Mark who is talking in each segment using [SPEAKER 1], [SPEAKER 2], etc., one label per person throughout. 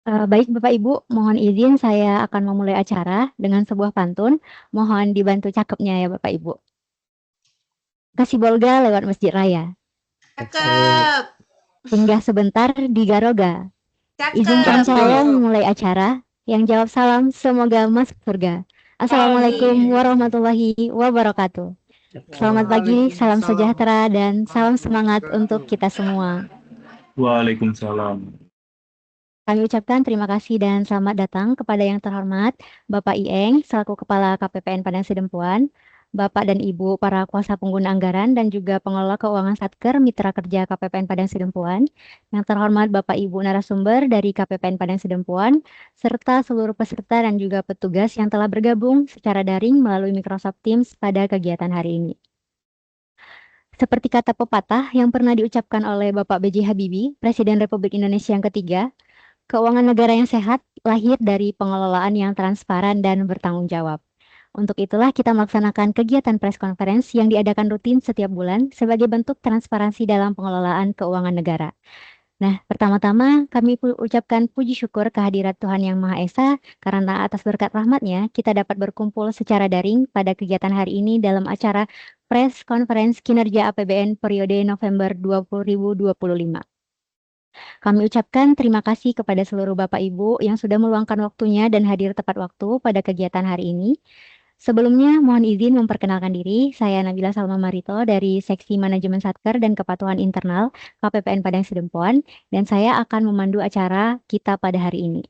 [SPEAKER 1] Baik Bapak Ibu, mohon izin saya akan memulai acara dengan sebuah pantun. Mohon dibantu cakepnya ya Bapak Ibu. Kasih bolga lewat Masjid Raya,
[SPEAKER 2] Cakep,
[SPEAKER 1] singgah sebentar di Garoga. Izinkan
[SPEAKER 2] cakep.
[SPEAKER 1] saya memulai acara. Yang jawab salam, semoga masuk surga. Assalamualaikum
[SPEAKER 2] Amin.
[SPEAKER 1] warahmatullahi wabarakatuh. Selamat pagi, salam
[SPEAKER 2] Waalaikumsalam.
[SPEAKER 1] sejahtera, dan salam semangat untuk kita semua.
[SPEAKER 3] Waalaikumsalam.
[SPEAKER 1] Kami ucapkan terima kasih dan selamat datang kepada yang terhormat Bapak Ieng selaku Kepala KPPN Padang Sidempuan, Bapak dan Ibu para kuasa pengguna anggaran dan juga pengelola keuangan Satker Mitra Kerja KPPN Padang Sidempuan, yang terhormat Bapak Ibu narasumber dari KPPN Padang Sidempuan, serta seluruh peserta dan juga petugas yang telah bergabung secara daring melalui Microsoft Teams pada kegiatan hari ini. Seperti kata pepatah yang pernah diucapkan oleh Bapak B.J. Habibie, Presiden Republik Indonesia yang ketiga, keuangan negara yang sehat lahir dari pengelolaan yang transparan dan bertanggung jawab. Untuk itulah kita melaksanakan kegiatan press conference yang diadakan rutin setiap bulan sebagai bentuk transparansi dalam pengelolaan keuangan negara. Nah, pertama-tama kami ucapkan puji syukur kehadirat Tuhan Yang Maha Esa karena atas berkat rahmat-Nya kita dapat berkumpul secara daring pada kegiatan hari ini dalam acara press conference kinerja APBN periode November 2025. Kami ucapkan terima kasih kepada seluruh Bapak Ibu yang sudah meluangkan waktunya dan hadir tepat waktu pada kegiatan hari ini. Sebelumnya, mohon izin memperkenalkan diri. Saya Nabila Salma Marito dari Seksi Manajemen Satker dan Kepatuhan Internal KPPN Padang Sidempuan, dan saya akan memandu acara kita pada hari ini.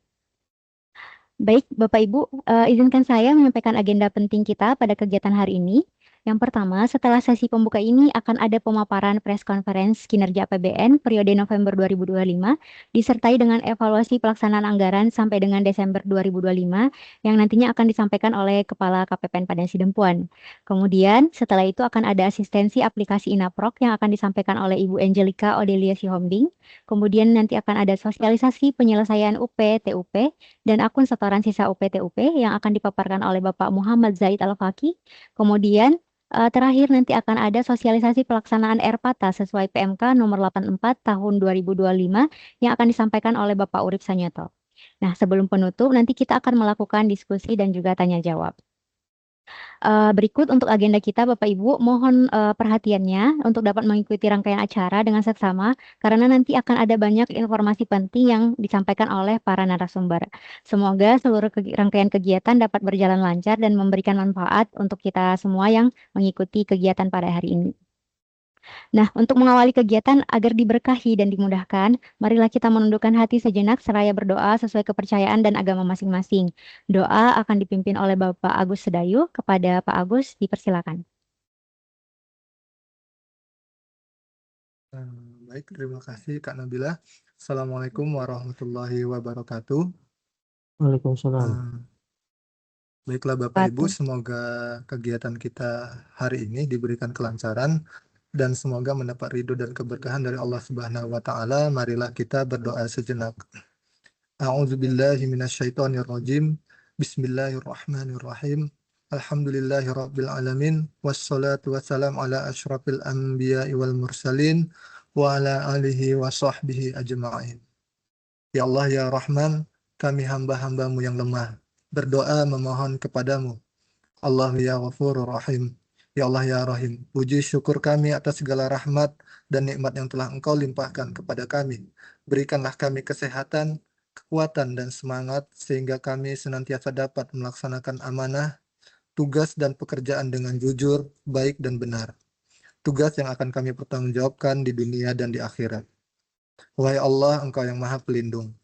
[SPEAKER 1] Baik, Bapak Ibu, izinkan saya menyampaikan agenda penting kita pada kegiatan hari ini. Yang pertama, setelah sesi pembuka ini akan ada pemaparan press conference kinerja APBN periode November 2025, disertai dengan evaluasi pelaksanaan anggaran sampai dengan Desember 2025, yang nantinya akan disampaikan oleh Kepala KPPN Padang Sidempuan. Kemudian, setelah itu akan ada asistensi aplikasi Inaprok yang akan disampaikan oleh Ibu Angelica Odelia Sihombing. Kemudian nanti akan ada sosialisasi penyelesaian UP, TUP, dan akun setoran sisa UPTUP yang akan dipaparkan oleh Bapak Muhammad Zaid Al-Faqih. Kemudian terakhir nanti akan ada sosialisasi pelaksanaan RPATA sesuai PMK nomor 84 tahun 2025 yang akan disampaikan oleh Bapak Urip Sanyoto. Nah, sebelum penutup nanti kita akan melakukan diskusi dan juga tanya jawab. Berikut untuk agenda kita Bapak Ibu, mohon perhatiannya untuk dapat mengikuti rangkaian acara dengan seksama karena nanti akan ada banyak informasi penting yang disampaikan oleh para narasumber. Semoga seluruh rangkaian kegiatan dapat berjalan lancar dan memberikan manfaat untuk kita semua yang mengikuti kegiatan pada hari ini. Nah, untuk mengawali kegiatan agar diberkahi dan dimudahkan, marilah kita menundukkan hati sejenak seraya berdoa sesuai kepercayaan dan agama masing-masing. Doa akan dipimpin oleh Bapak Agus Sedayu. Kepada Pak Agus, dipersilakan.
[SPEAKER 2] Baik, terima kasih Kak Nabila. Assalamualaikum warahmatullahi wabarakatuh.
[SPEAKER 3] Waalaikumsalam.
[SPEAKER 2] Baiklah Bapak Ibu, semoga kegiatan kita hari ini diberikan kelancaran dan semoga mendapat ridho dan keberkahan dari Allah Subhanahu wa taala. Marilah kita berdoa sejenak. A'udzubillahi minasyaitonirrajim. Bismillahirrahmanirrahim. Alhamdulillahirabbil alamin wassalatu wassalamu ala asyrafil anbiya'i wal mursalin wa ala alihi wa sahbihi ajma'in. Ya Allah ya Rahman, kami hamba-hambamu yang lemah berdoa memohon kepadamu. Allah ya Ghafurur Rahim. Ya Allah ya Rahim, puji syukur kami atas segala rahmat dan nikmat yang telah Engkau limpahkan kepada kami. Berikanlah kami kesehatan, kekuatan dan semangat sehingga kami senantiasa dapat melaksanakan amanah, tugas dan pekerjaan dengan jujur, baik dan benar. Tugas yang akan kami pertanggungjawabkan di dunia dan di akhirat. Wahai Allah, Engkau yang Maha Pelindung.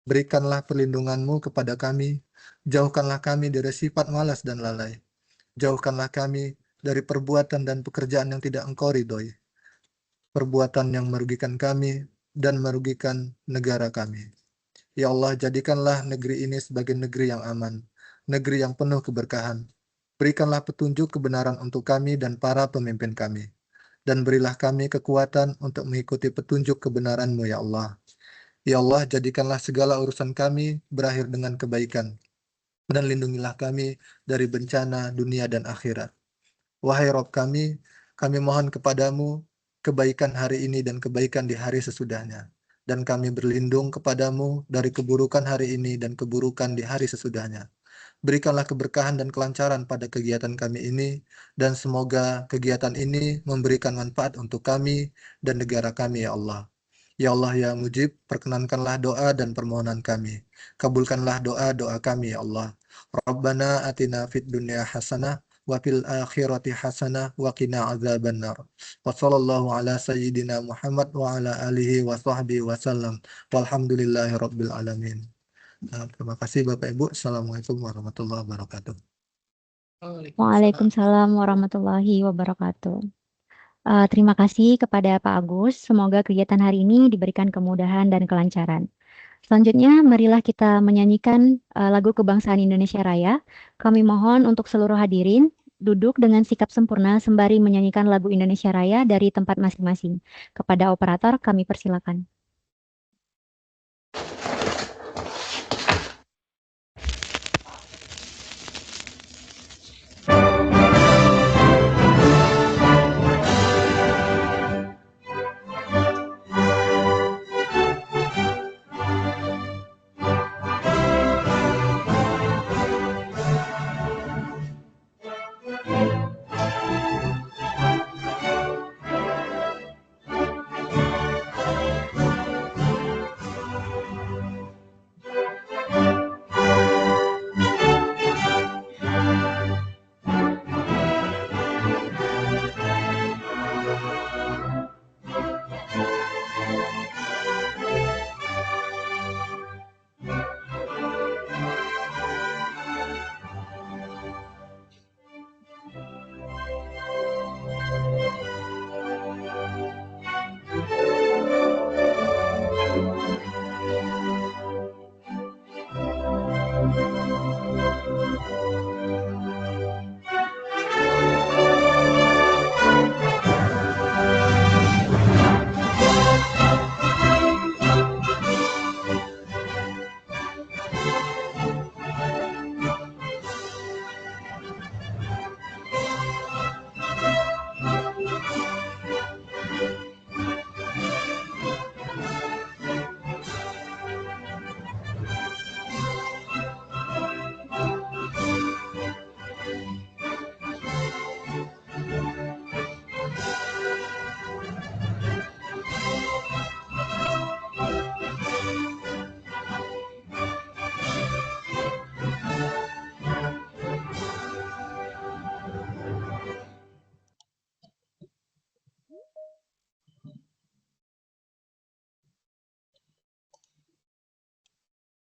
[SPEAKER 2] Berikanlah perlindungan-Mu kepada kami, jauhkanlah kami dari sifat malas dan lalai. Jauhkanlah kami dari perbuatan dan pekerjaan yang tidak Engkau ridhoi. Perbuatan yang merugikan kami dan merugikan negara kami. Ya Allah, jadikanlah negeri ini sebagai negeri yang aman, negeri yang penuh keberkahan. Berikanlah petunjuk kebenaran untuk kami dan para pemimpin kami. Dan berilah kami kekuatan untuk mengikuti petunjuk kebenaran-Mu, ya Allah. Ya Allah, jadikanlah segala urusan kami berakhir dengan kebaikan. Dan lindungilah kami dari bencana dunia dan akhirat. Wahai Rob kami mohon kepadamu kebaikan hari ini dan kebaikan di hari sesudahnya. dan kami berlindung kepadamu dari keburukan hari ini dan keburukan di hari sesudahnya. Berikanlah keberkahan dan kelancaran pada kegiatan kami ini, dan semoga kegiatan ini memberikan manfaat untuk kami dan negara kami, ya Allah. Ya Allah, ya Mujib, perkenankanlah doa dan permohonan kami. Kabulkanlah doa-doa kami, ya Allah. Rabbana atina fid dunya hasanah, wa fil akhirati hasanah, wa qina azabannar. Wa sallallahu ala sayyidina Muhammad wa ala alihi wa sahbihi wa sallam. Walhamdulillahi rabbil alamin. Terima kasih Bapak Ibu. Assalamualaikum warahmatullahi wabarakatuh.
[SPEAKER 1] Waalaikumsalam warahmatullahi wabarakatuh. Terima kasih kepada Pak Agus. Semoga kegiatan hari ini diberikan kemudahan dan kelancaran. Selanjutnya, marilah kita menyanyikan lagu Kebangsaan Indonesia Raya. Kami mohon untuk seluruh hadirin duduk dengan sikap sempurna sembari menyanyikan lagu Indonesia Raya dari tempat masing-masing. Kepada operator, kami persilakan.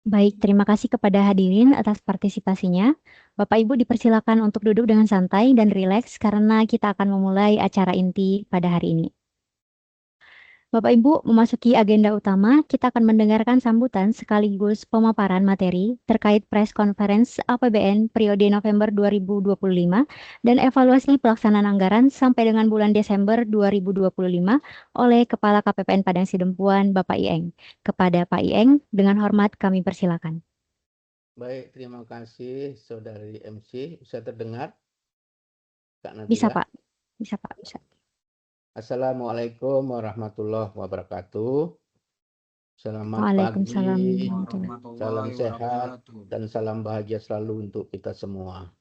[SPEAKER 1] Baik, terima kasih kepada hadirin atas partisipasinya. Bapak Ibu dipersilakan untuk duduk dengan santai dan rileks karena kita akan memulai acara inti pada hari ini. Bapak Ibu, memasuki agenda utama, kita akan mendengarkan sambutan sekaligus pemaparan materi terkait press conference APBN periode November 2025 dan evaluasi pelaksanaan anggaran sampai dengan bulan Desember 2025 oleh Kepala KPPN Padang Sidempuan, Bapak Ieng. Kepada Pak Ieng, dengan hormat kami persilakan.
[SPEAKER 4] Baik, terima kasih Saudari MC. Bisa terdengar? Kak Nabila?
[SPEAKER 1] Bisa Pak, bisa Pak, bisa.
[SPEAKER 4] Assalamualaikum warahmatullahi wabarakatuh. Selamat
[SPEAKER 1] Waalaikumsalam
[SPEAKER 4] pagi,
[SPEAKER 1] warahmatullahi
[SPEAKER 4] salam sehat, dan salam bahagia selalu untuk kita semua.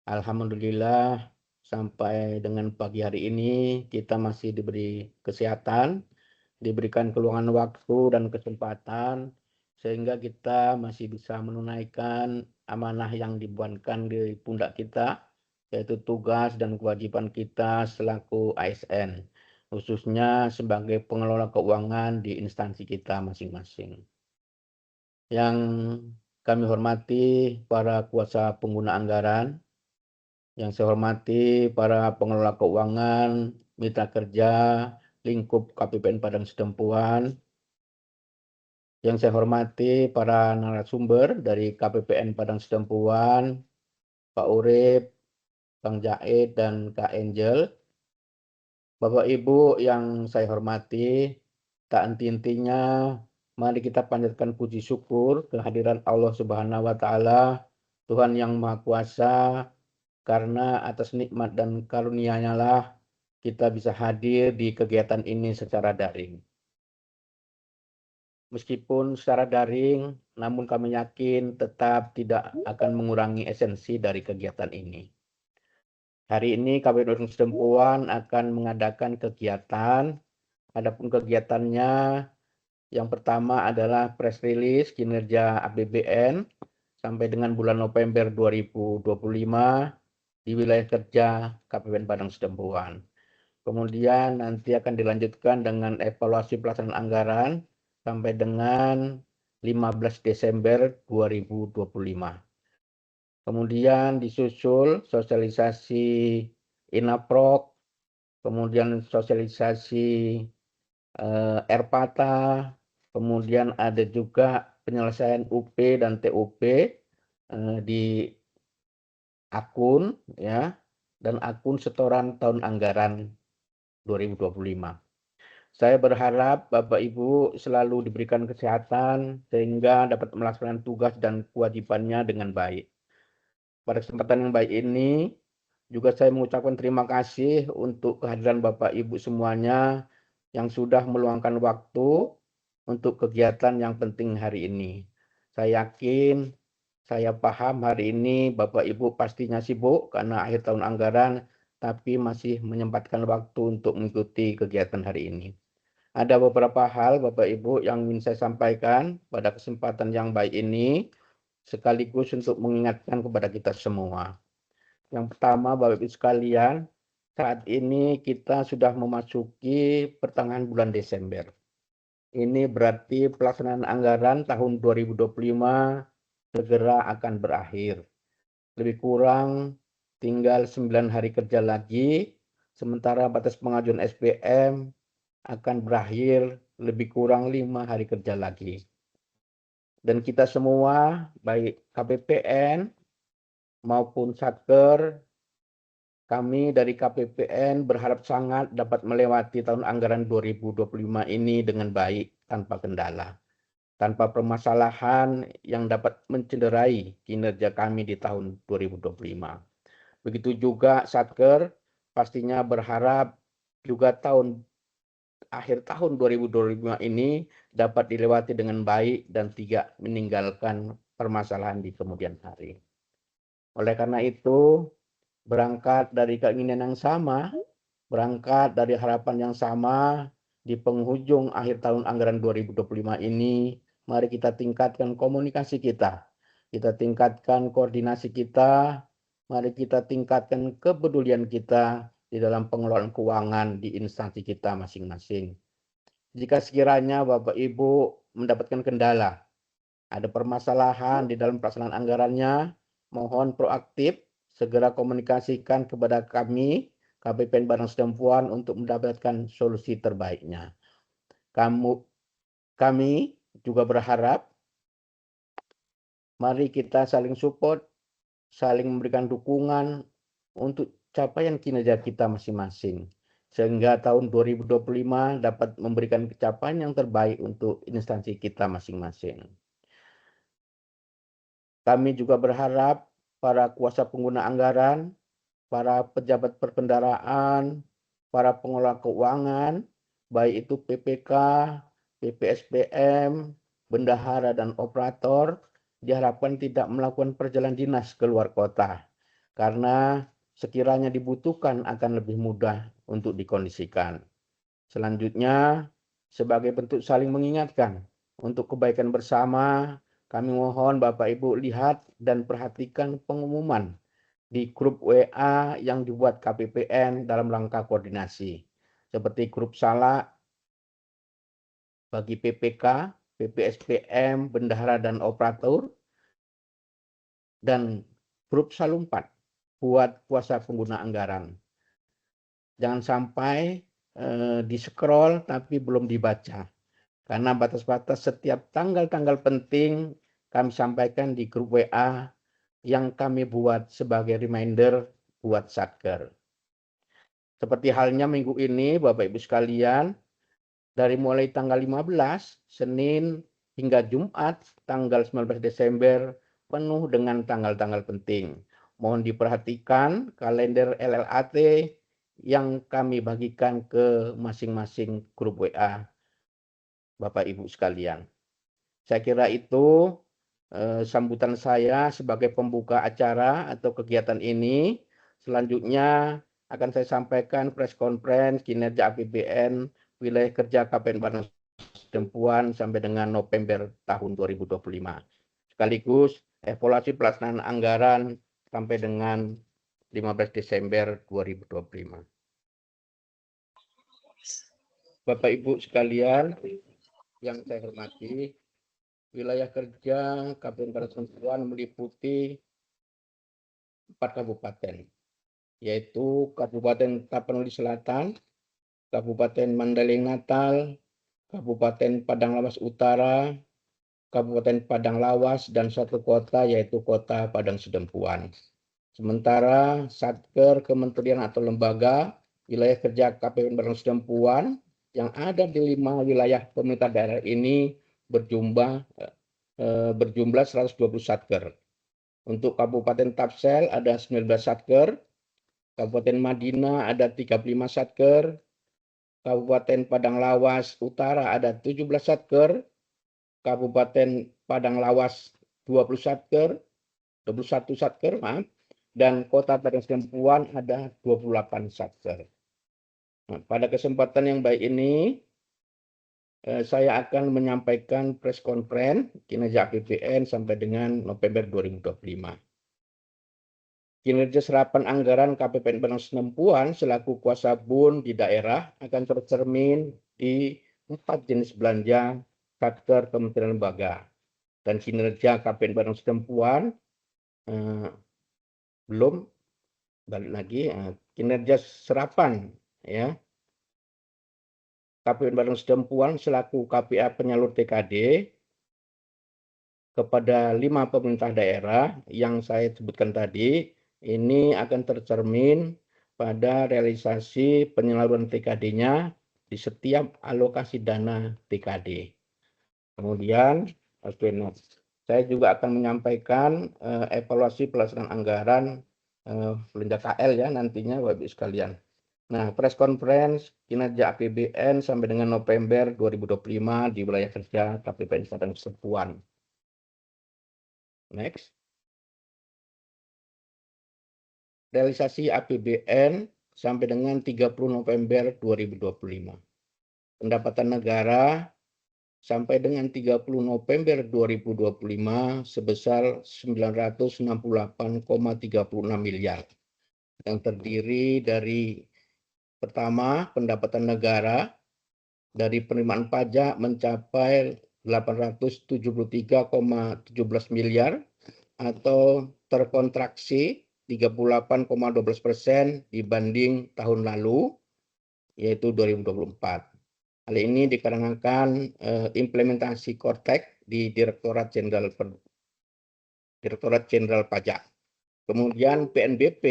[SPEAKER 4] Alhamdulillah, sampai dengan pagi hari ini kita masih diberi kesehatan, diberikan keluangan waktu dan kesempatan, sehingga kita masih bisa menunaikan amanah yang dibebankan di pundak kita, yaitu tugas dan kewajiban kita selaku ASN, khususnya sebagai pengelola keuangan di instansi kita masing-masing. Yang kami hormati para kuasa pengguna anggaran, yang saya hormati para pengelola keuangan, mitra kerja, lingkup KPPN Padang Sidempuan, yang saya hormati para narasumber dari KPPN Padang Sidempuan, Pak Urip, Bang Jaid, dan Kak Angel. Bapak Ibu yang saya hormati, tak henti-hentinya mari kita panjatkan puji syukur kehadiran Allah Subhanahu wa Ta'ala, Tuhan yang Maha Kuasa, karena atas nikmat dan karunia-Nya lah kita bisa hadir di kegiatan ini secara daring. meskipun secara daring, namun kami yakin tetap tidak akan mengurangi esensi dari kegiatan ini. Hari ini KPPN Sedempuan akan mengadakan kegiatan. Adapun kegiatannya yang pertama adalah press release kinerja APBN sampai dengan bulan November 2025 di wilayah kerja KPPN Padang Sedempuan. Kemudian nanti akan dilanjutkan dengan evaluasi pelaksanaan anggaran sampai dengan 15 Desember 2025. Kemudian disusul sosialisasi INAPROK, kemudian sosialisasi RPATA, kemudian ada juga penyelesaian UP dan TUP di akun ya, dan akun setoran tahun anggaran 2025. Saya berharap Bapak Ibu selalu diberikan kesehatan sehingga dapat melaksanakan tugas dan kewajibannya dengan baik. Pada kesempatan yang baik ini juga saya mengucapkan terima kasih untuk kehadiran Bapak Ibu semuanya yang sudah meluangkan waktu untuk kegiatan yang penting hari ini. Saya yakin, saya paham hari ini Bapak Ibu pastinya sibuk karena akhir tahun anggaran, tapi masih menyempatkan waktu untuk mengikuti kegiatan hari ini. Ada beberapa hal Bapak Ibu yang ingin saya sampaikan pada kesempatan yang baik ini, sekaligus untuk mengingatkan kepada kita semua. Yang pertama Bapak Ibu sekalian, saat ini kita sudah memasuki pertengahan bulan Desember. Ini berarti pelaksanaan anggaran tahun 2025 segera akan berakhir. Lebih kurang tinggal 9 hari kerja lagi, sementara batas pengajuan SPM akan berakhir lebih kurang 5 hari kerja lagi. Dan kita semua, baik KPPN maupun Satker, kami dari KPPN berharap sangat dapat melewati tahun anggaran 2025 ini dengan baik tanpa kendala, tanpa permasalahan yang dapat mencederai kinerja kami di tahun 2025. Begitu juga Satker pastinya berharap juga akhir tahun 2025 ini dapat dilewati dengan baik dan tidak meninggalkan permasalahan di kemudian hari. Oleh karena itu, berangkat dari keinginan yang sama, berangkat dari harapan yang sama, di penghujung akhir tahun anggaran 2025 ini, mari kita tingkatkan komunikasi kita tingkatkan koordinasi kita, mari kita tingkatkan kepedulian kita di dalam pengelolaan keuangan di instansi kita masing-masing. Jika sekiranya Bapak Ibu mendapatkan kendala, ada permasalahan di dalam pelaksanaan anggarannya, mohon proaktif segera komunikasikan kepada kami, KPPN Padang Sedempuan, untuk mendapatkan solusi terbaiknya. Kami juga berharap mari kita saling support, saling memberikan dukungan untuk capaian kinerja kita masing-masing, sehingga tahun 2025 dapat memberikan capaian yang terbaik untuk instansi kita masing-masing. Kami juga berharap para kuasa pengguna anggaran, para pejabat perbendaharaan, para pengelola keuangan, baik itu PPK, PPSPM, bendahara dan operator, diharapkan tidak melakukan perjalanan dinas ke luar kota, karena sekiranya dibutuhkan akan lebih mudah untuk dikondisikan. Selanjutnya, sebagai bentuk saling mengingatkan untuk kebaikan bersama, kami mohon Bapak Ibu lihat dan perhatikan pengumuman di grup WA yang dibuat KPPN dalam rangka koordinasi, seperti grup Salak bagi PPK, PPSPM, bendahara dan operator, dan grup Salumpat buat kuasa pengguna anggaran. Jangan sampai di-scroll tapi belum dibaca, karena batas-batas setiap tanggal-tanggal penting kami sampaikan di grup WA yang kami buat sebagai reminder buat Satker. Seperti halnya minggu ini, Bapak Ibu sekalian, dari mulai tanggal 15, Senin, hingga Jumat, tanggal 19 Desember, penuh dengan tanggal-tanggal penting. Mohon diperhatikan kalender LLAT yang kami bagikan ke masing-masing grup WA Bapak Ibu sekalian. Saya kira itu sambutan saya sebagai pembuka acara atau kegiatan ini. Selanjutnya akan saya sampaikan press conference kinerja APBN wilayah kerja KPN Padang Sidempuan sampai dengan November tahun 2025. Sekaligus evaluasi pelaksanaan anggaran sampai dengan 15 Desember 2025. Bapak Ibu sekalian yang saya hormati, wilayah kerja KPN Padang Sidempuan meliputi 4 kabupaten, yaitu Kabupaten Tapanuli Selatan, Kabupaten Mandailing Natal, Kabupaten Padang Lawas Utara, Kabupaten Padang Lawas, dan satu kota yaitu Kota Padang Sidempuan. Sementara Satker Kementerian atau lembaga wilayah kerja KPN Padang Sidempuan yang ada di 5 wilayah pemerintah daerah ini berjumlah 120 Satker. Untuk Kabupaten Tapsel ada 19 Satker, Kabupaten Madinah ada 35 Satker, Kabupaten Padang Lawas Utara ada 17 Satker, Kabupaten Padang Lawas 20 Satker, 21 Satker, maaf, dan Kota Padang Sidempuan ada 28 Satker. Nah, pada kesempatan yang baik ini, saya akan menyampaikan press conference kinerja APBN sampai dengan November 2025. Kinerja serapan anggaran KPPN Padang Sidempuan selaku kuasa BUN di daerah akan tercermin di 4 jenis belanja Satker Kementerian Lembaga. Dan kinerja KPPN Padang Sidempuan belum balik lagi kinerja serapan ya KPPN Padang Sidempuan selaku KPA penyalur TKD kepada 5 pemerintah daerah yang saya sebutkan tadi, ini akan tercermin pada realisasi penyaluran TKD-nya di setiap alokasi dana TKD. Kemudian, saya juga akan menyampaikan evaluasi pelaksanaan anggaran belanja KL ya nantinya Bapak Ibu sekalian. Nah, press conference kinerja APBN sampai dengan November 2025 di wilayah kerja KPPN Padang Sidempuan. Next. Realisasi APBN sampai dengan 30 November 2025. Pendapatan negara sampai dengan 30 November 2025 sebesar 968,36 miliar. Yang terdiri dari pertama, pendapatan negara dari penerimaan pajak mencapai 873,17 miliar atau terkontraksi 38,12% dibanding tahun lalu, yaitu 2024. Hal ini dikarenakan implementasi Kortek di Direktorat Jenderal Pajak. Kemudian PNBP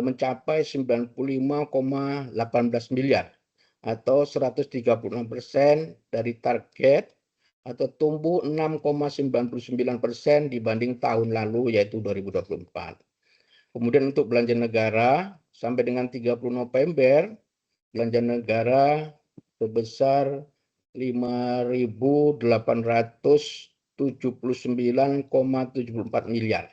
[SPEAKER 4] mencapai 95,18 miliar atau 136% dari target atau tumbuh 6,99% dibanding tahun lalu yaitu 2024. Kemudian untuk belanja negara sampai dengan 30 November belanja negara sebesar 5.879,74 miliar.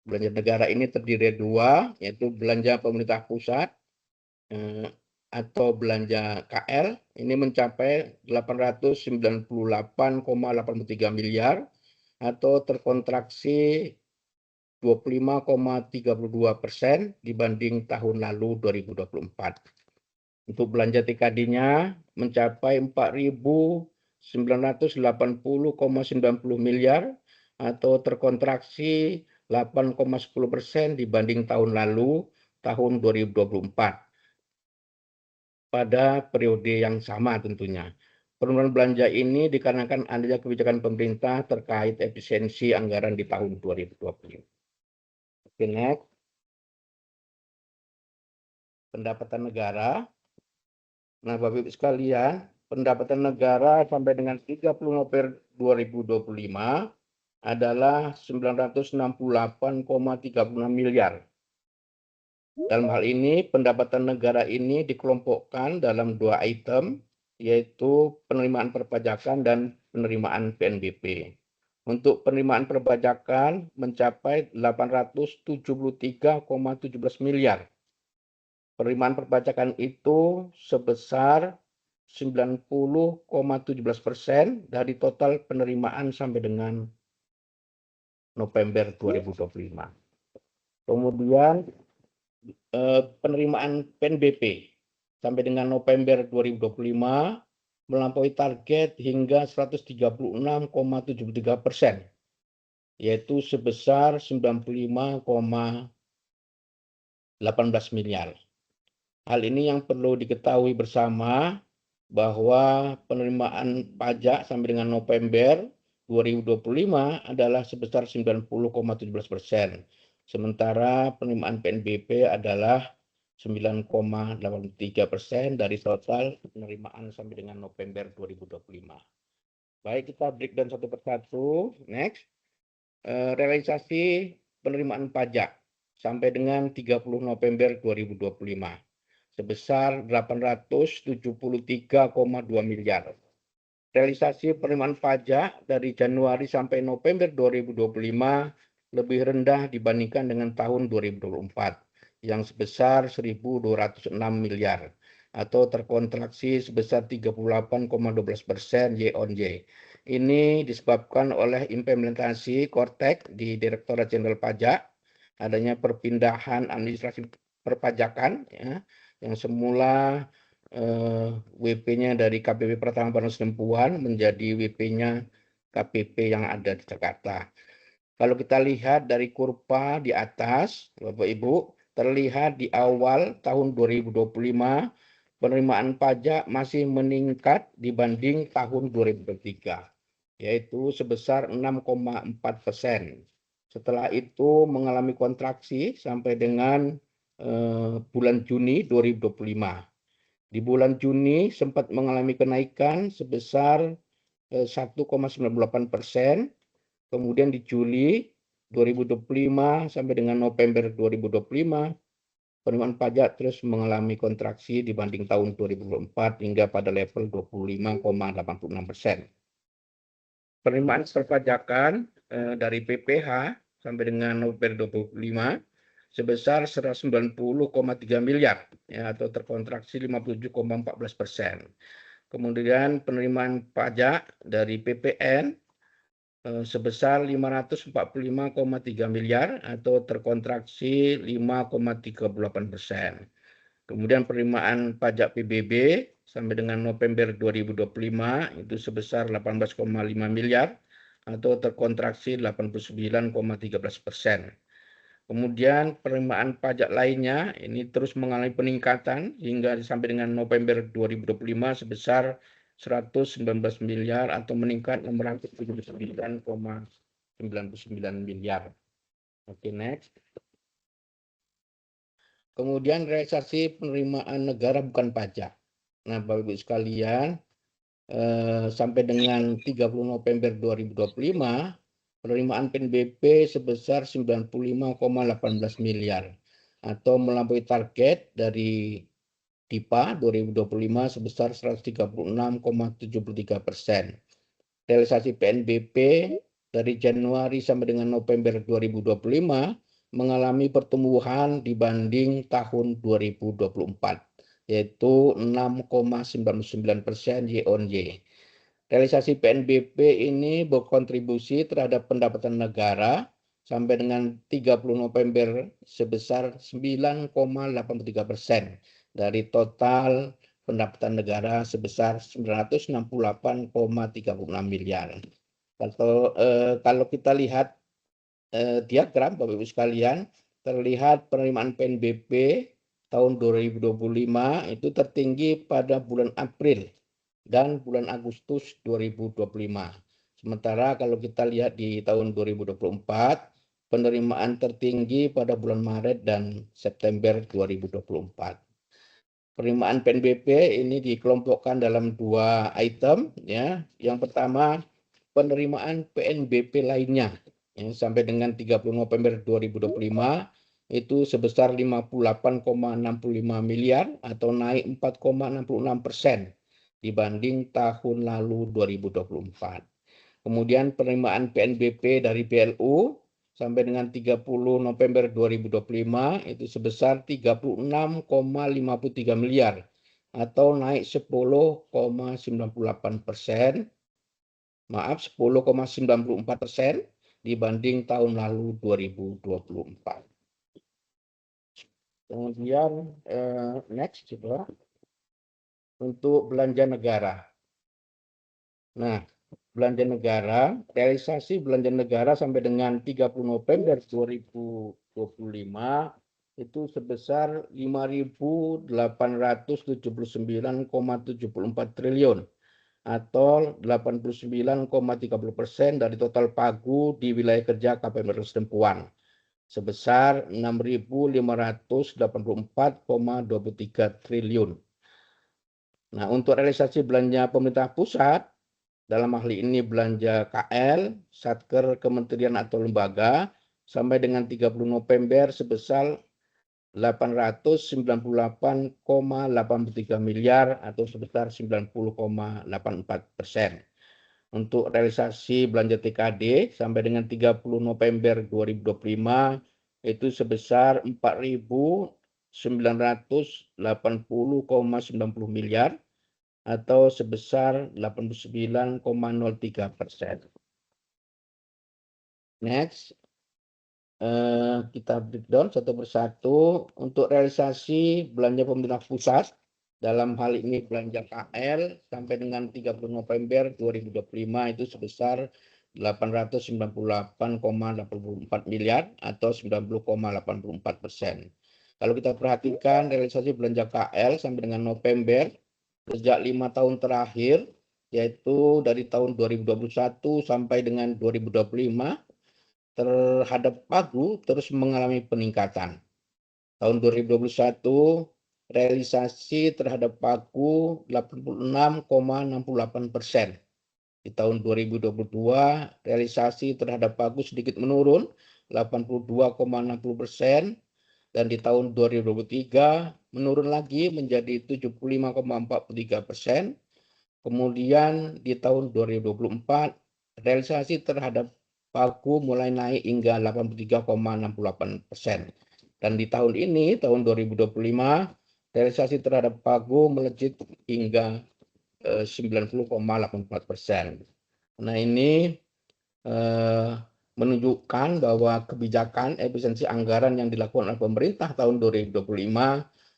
[SPEAKER 4] Belanja negara ini terdiri dari 2, yaitu belanja pemerintah pusat atau belanja KL ini mencapai 898,83 miliar atau terkontraksi 25,32% dibanding tahun lalu 2024. Untuk belanja TKD-nya mencapai 4.980,90 miliar atau terkontraksi 8,10% dibanding tahun lalu tahun 2024. Pada periode yang sama tentunya. Penurunan belanja ini dikarenakan adanya kebijakan pemerintah terkait efisiensi anggaran di tahun 2020. Oke, next. Pendapatan negara. Nah, Bapak Ibu sekalian, pendapatan negara sampai dengan 30 November 2025 adalah 968,36 miliar. Dalam hal ini, pendapatan negara ini dikelompokkan dalam 2 item, yaitu penerimaan perpajakan dan penerimaan PNBP. Untuk penerimaan perpajakan mencapai 873,17 miliar. Penerimaan perpajakan itu sebesar 90,17% dari total penerimaan sampai dengan November 2025. Kemudian penerimaan PNBP sampai dengan November 2025 melampaui target hingga 136,73%, yaitu sebesar 95,18 miliar. Hal ini yang perlu diketahui bersama bahwa penerimaan pajak sampai dengan November 2025 adalah sebesar 90,17%. Sementara penerimaan PNBP adalah 9,83% dari total penerimaan sampai dengan November 2025. Baik, kita breakdown satu persatu. Next. Realisasi penerimaan pajak sampai dengan 30 November 2025 sebesar 873,2 miliar. Realisasi penerimaan pajak dari Januari sampai November 2025 lebih rendah dibandingkan dengan tahun 2024 yang sebesar 1.206 miliar atau terkontraksi sebesar 38,12% year-on-year. Ini disebabkan oleh implementasi Kortek di Direktorat Jenderal Pajak, adanya perpindahan administrasi perpajakan ya, yang semula WP-nya dari KPP Pratama Padang Sidempuan menjadi WP-nya KPP yang ada di Jakarta. Kalau kita lihat dari kurva di atas, Bapak Ibu, terlihat di awal tahun 2025 penerimaan pajak masih meningkat dibanding tahun 2023, yaitu sebesar 6,4%. Setelah itu mengalami kontraksi sampai dengan bulan Juni 2025. Di bulan Juni sempat mengalami kenaikan sebesar 1,98%. Kemudian di Juli 2025 sampai dengan November 2025, penerimaan pajak terus mengalami kontraksi dibanding tahun 2024 hingga pada level 25,86%. Penerimaan perpajakan dari PPH sampai dengan November 2025 sebesar 190,3 miliar ya, atau terkontraksi 57,14%. Kemudian penerimaan pajak dari PPN sebesar 545,3 miliar atau terkontraksi 5,38%. Kemudian penerimaan pajak PBB sampai dengan November 2025 itu sebesar 18,5 miliar atau terkontraksi 89,13%. Kemudian penerimaan pajak lainnya ini terus mengalami peningkatan hingga sampai dengan November 2025 sebesar 119 miliar atau meningkat 679,99 miliar. Oke, next. Kemudian realisasi penerimaan negara bukan pajak. Nah, Bapak Ibu sekalian, sampai dengan 30 November 2025, penerimaan PNBP sebesar 95,18 miliar atau melampaui target dari DIPA 2025 sebesar 136,73%. Realisasi PNBP dari Januari sampai dengan November 2025 mengalami pertumbuhan dibanding tahun 2024, yaitu 6,99% year-on-year. Realisasi PNBP ini berkontribusi terhadap pendapatan negara sampai dengan 30 November sebesar 9,83% dari total pendapatan negara sebesar 968,36 miliar. Kalau kita lihat diagram Bapak Ibu sekalian, terlihat penerimaan PNBP tahun 2025 itu tertinggi pada bulan April dan bulan Agustus 2025. Sementara kalau kita lihat di tahun 2024, penerimaan tertinggi pada bulan Maret dan September 2024. Penerimaan PNBP ini dikelompokkan dalam dua item ya. Yang pertama penerimaan PNBP lainnya ya, sampai dengan 30 November 2025 itu sebesar 58,65 miliar atau naik 4,66% dibanding tahun lalu 2024. Kemudian penerimaan PNBP dari BLU sampai dengan 30 November 2025 itu sebesar 36,53 miliar atau naik 10,98%. Maaf, 10,94% dibanding tahun lalu 2024. Kemudian next coba untuk belanja negara. Nah, belanja negara, realisasi belanja negara sampai dengan 30 November 2025 itu sebesar 5.879,74 triliun atau 89,30% dari total pagu di wilayah kerja KPM Sedempuan sebesar 6.584,23 triliun. Nah, untuk realisasi belanja pemerintah pusat, dalam hal ini belanja KL, Satker, Kementerian atau lembaga, sampai dengan 30 November sebesar 898,83 miliar atau sebesar 90,84%. Untuk realisasi belanja TKD sampai dengan 30 November 2025 itu sebesar 4.980,90 miliar atau sebesar 89,03%. Next, kita breakdown satu persatu. Untuk realisasi belanja pemerintah pusat, dalam hal ini belanja KL sampai dengan 30 November 2025 itu sebesar 898,84 miliar atau 90,84%. Kalau kita perhatikan realisasi belanja KL sampai dengan November sejak 5 tahun terakhir, yaitu dari tahun 2021 sampai dengan 2025, terhadap pagu terus mengalami peningkatan. Tahun 2021, realisasi terhadap pagu 86,68%. Di tahun 2022, realisasi terhadap pagu sedikit menurun, 82,60%. Dan di tahun 2023 menurun lagi menjadi 75,43%. Kemudian di tahun 2024 realisasi terhadap pagu mulai naik hingga 83,68%. Dan di tahun ini, tahun 2025, realisasi terhadap pagu melejit hingga 90,84%. Nah, ini menunjukkan bahwa kebijakan efisiensi anggaran yang dilakukan oleh pemerintah tahun 2025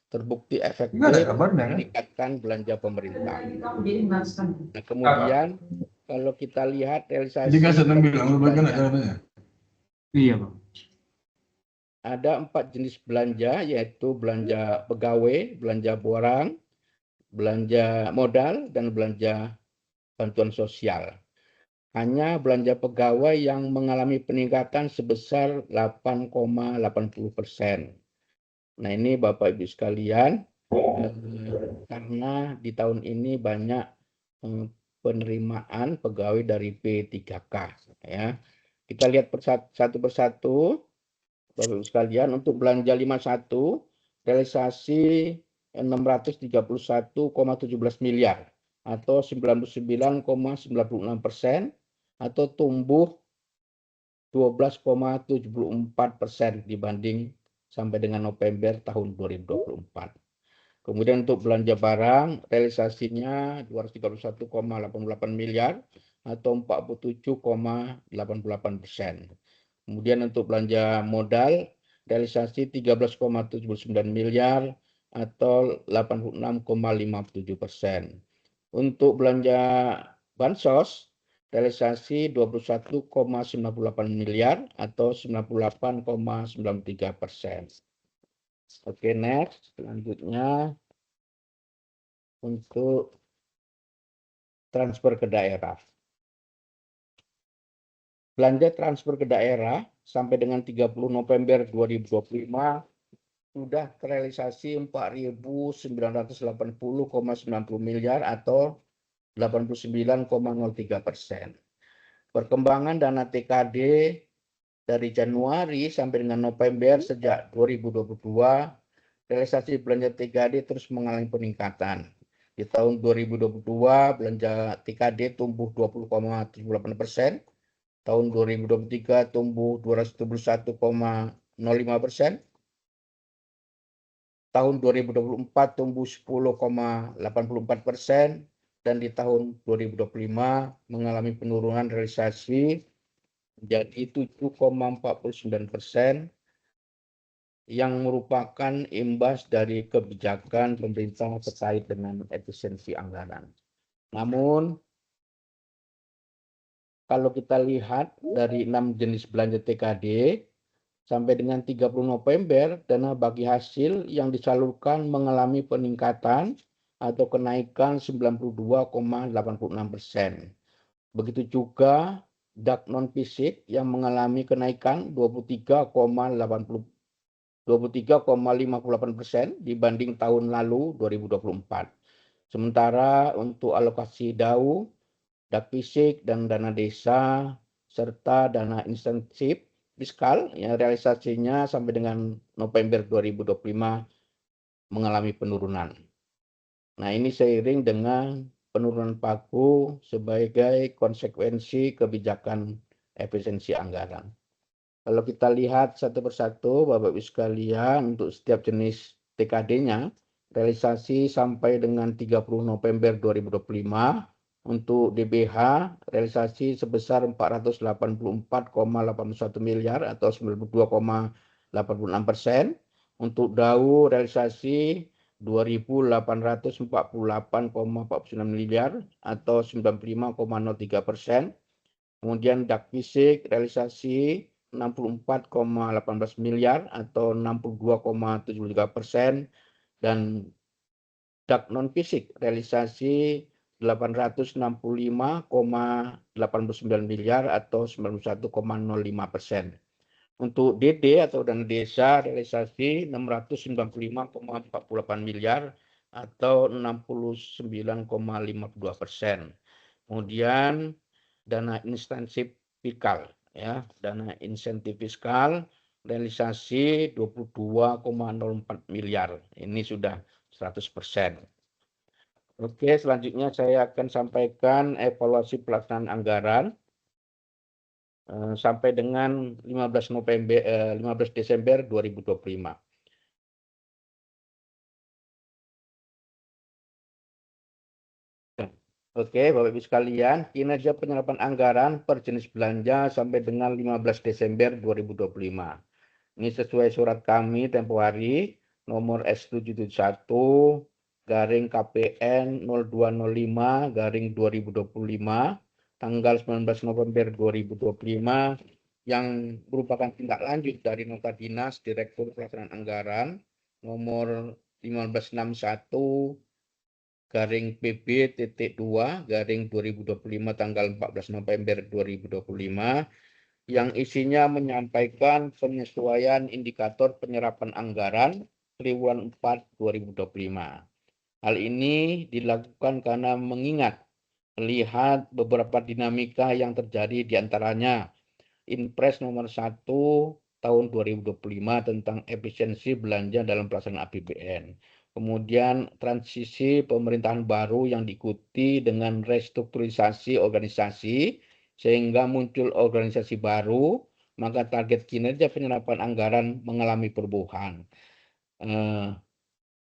[SPEAKER 4] terbukti efektif meningkatkan belanja pemerintah. Nah, kemudian kalau kita lihat realisasi
[SPEAKER 3] Iya, Bang.
[SPEAKER 4] ada 4 jenis belanja, yaitu belanja pegawai, belanja barang, belanja modal, dan belanja bantuan sosial. Hanya belanja pegawai yang mengalami peningkatan sebesar 8,80%. Nah, ini Bapak Ibu sekalian, karena di tahun ini banyak penerimaan pegawai dari P3K. Ya. Kita lihat satu persatu, Bapak Ibu sekalian, untuk belanja 51, realisasi 631,17 miliar atau 99,96%. Atau tumbuh 12,74% dibanding sampai dengan November tahun 2024. Kemudian untuk belanja barang, realisasinya 231,88 miliar atau 47,88%. Kemudian untuk belanja modal, realisasi 13,79 miliar atau 86,57%. Untuk belanja bansos, realisasi 21,98 miliar atau 98,93%. Oke, next. Selanjutnya untuk transfer ke daerah. Belanja transfer ke daerah sampai dengan 30 November 2025 sudah terrealisasi 4.980,90 miliar atau 89,03%. Perkembangan dana TKD dari Januari sampai dengan November sejak 2022, realisasi belanja TKD terus mengalami peningkatan. Di tahun 2022 belanja TKD tumbuh 20,78%, tahun 2023 tumbuh 271,05%, tahun 2024 tumbuh 10,84%, dan di tahun 2025 mengalami penurunan realisasi menjadi 7,49%, yang merupakan imbas dari kebijakan pemerintah terkait dengan efisiensi anggaran. Namun, kalau kita lihat dari 6 jenis belanja TKD, sampai dengan 30 November, dana bagi hasil yang disalurkan mengalami peningkatan atau kenaikan 92,86%. Begitu juga DAK non-fisik yang mengalami kenaikan 23,58% dibanding tahun lalu 2024. Sementara untuk alokasi DAU, DAK fisik dan dana desa serta dana insentif fiskal yang realisasinya sampai dengan November 2025 mengalami penurunan. Nah, ini seiring dengan penurunan pagu sebagai konsekuensi kebijakan efisiensi anggaran. Kalau kita lihat satu persatu, Bapak Ibu sekalian, untuk setiap jenis TKD-nya, realisasi sampai dengan 30 November 2025, untuk DBH, realisasi sebesar 484,81 miliar atau 92,86%. Untuk DAU, realisasi 2.848,49 miliar atau 95,03%. Kemudian DAK fisik, realisasi 64,18 miliar atau 62,73%, dan DAK non fisik realisasi 865,89 miliar atau 91,05%. Untuk DD atau dana desa realisasi 695,48 miliar atau 69,52%. Kemudian dana insentif fiskal, ya, dana insentif fiskal realisasi 22,04 miliar. Ini sudah 100%. Oke, selanjutnya saya akan sampaikan evaluasi pelaksanaan anggaran sampai dengan 15 Desember 2025. Oke, Bapak Ibu sekalian, kinerja penyerapan anggaran per jenis belanja sampai dengan 15 Desember 2025. Ini sesuai surat kami tempo hari nomor S771 garing KPN 0205 garing 2025 tanggal 19 November 2025 yang merupakan tindak lanjut dari nota dinas Direktur Pelaksanaan Anggaran nomor 1561 garing PB.2 garing 2025 tanggal 14 November 2025 yang isinya menyampaikan penyesuaian indikator penyerapan anggaran triwulan 4 2025. Hal ini dilakukan karena mengingat melihat beberapa dinamika yang terjadi diantaranya Inpres nomor 1 tahun 2025 tentang efisiensi belanja dalam pelaksanaan APBN. Kemudian transisi pemerintahan baru yang diikuti dengan restrukturisasi organisasi sehingga muncul organisasi baru, maka target kinerja penyerapan anggaran mengalami perubahan.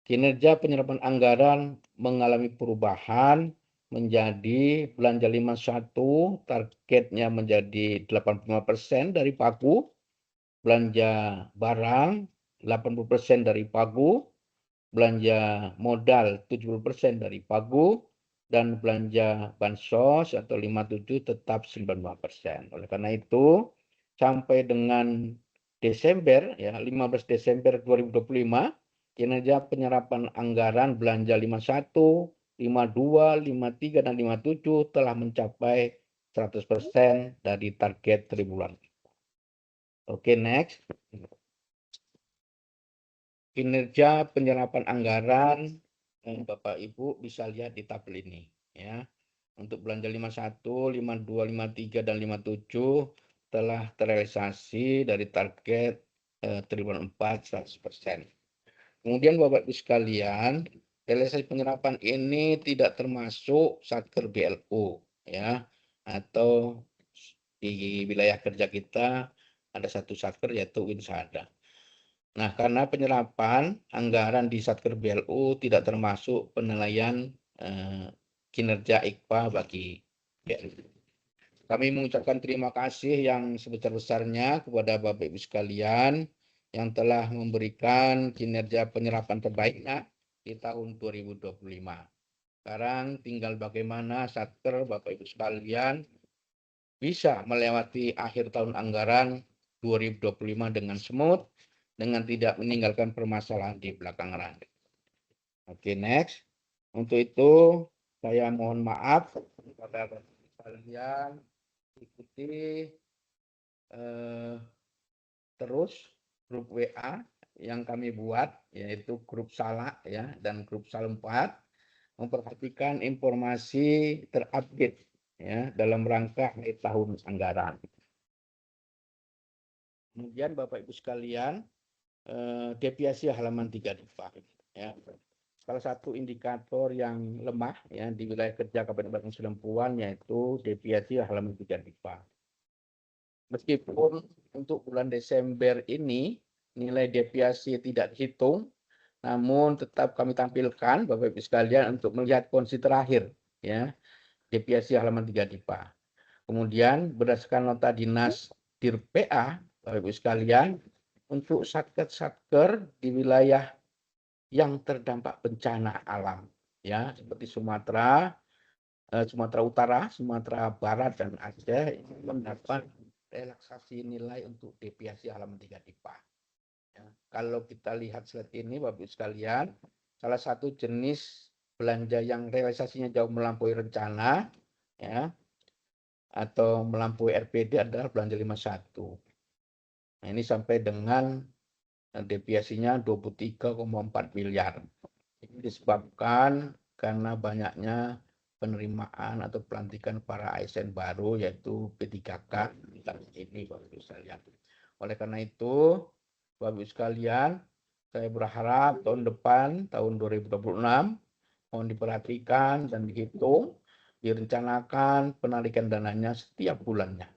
[SPEAKER 4] Kinerja penyerapan anggaran mengalami perubahan menjadi belanja 51 targetnya menjadi 85% dari pagu, belanja barang 80% dari pagu, belanja modal 70% dari pagu, dan belanja bansos atau 57 tetap 95%. Oleh karena itu, sampai dengan Desember, ya 15 Desember 2025, kinerja penyerapan anggaran belanja 51, 52, 53, dan 57 telah mencapai 100% dari target triwulan. Oke, next. Kinerja penyerapan anggaran, Bapak Ibu bisa lihat di tabel ini, ya. Untuk belanja 51, 52, 53, dan 57 telah terrealisasi dari target triwulan 4 100%. Kemudian Bapak Ibu sekalian, realisasi penyerapan ini tidak termasuk Satker BLU ya, atau di wilayah kerja kita ada satu Satker yaitu Winsada. Nah, karena penyerapan anggaran di Satker BLU tidak termasuk penilaian kinerja IKPA bagi BLU. Kami mengucapkan terima kasih yang sebesar-besarnya kepada Bapak Ibu sekalian yang telah memberikan kinerja penyerapan terbaiknya di tahun 2025. Sekarang tinggal bagaimana Satker Bapak Ibu sekalian bisa melewati akhir tahun anggaran 2025 dengan smooth, dengan tidak meninggalkan permasalahan di belakang rantai. Oke, next. Untuk itu, saya mohon maaf kepada Bapak Ibu sekalian, ikuti terus grup WA yang kami buat, yaitu grup Salak ya dan grup Salem 4, memperhatikan informasi terupdate ya dalam rangka akhir tahun anggaran. Kemudian Bapak Ibu sekalian, deviasi halaman 3 DIPA ya. Salah satu indikator yang lemah ya di wilayah kerja Kabupaten Sidempuan yaitu deviasi halaman 3 DIPA. Meskipun untuk bulan Desember ini nilai deviasi tidak dihitung, namun tetap kami tampilkan Bapak Ibu sekalian untuk melihat kondisi terakhir ya, deviasi halaman 3 DIPA. Kemudian berdasarkan nota dinas Dir PA Bapak Ibu sekalian, untuk satker-satker di wilayah yang terdampak bencana alam ya, seperti Sumatera Utara, Sumatera Barat dan Aceh ini mendapat relaksasi nilai untuk deviasi halaman 3 DIPA. Ya, kalau kita lihat slide ini Bapak Ibu sekalian, salah satu jenis belanja yang realisasinya jauh melampaui rencana ya atau melampaui RPD adalah belanja 51. Nah, ini sampai dengan deviasinya 23,4 miliar. Ini disebabkan karena banyaknya penerimaan atau pelantikan para ASN baru yaitu P3K ini Bapak Ibu sekalian. Oleh karena itu, Bapak Ibu sekalian, saya berharap tahun depan, tahun 2026, mohon diperhatikan dan dihitung, direncanakan penarikan dananya setiap bulannya,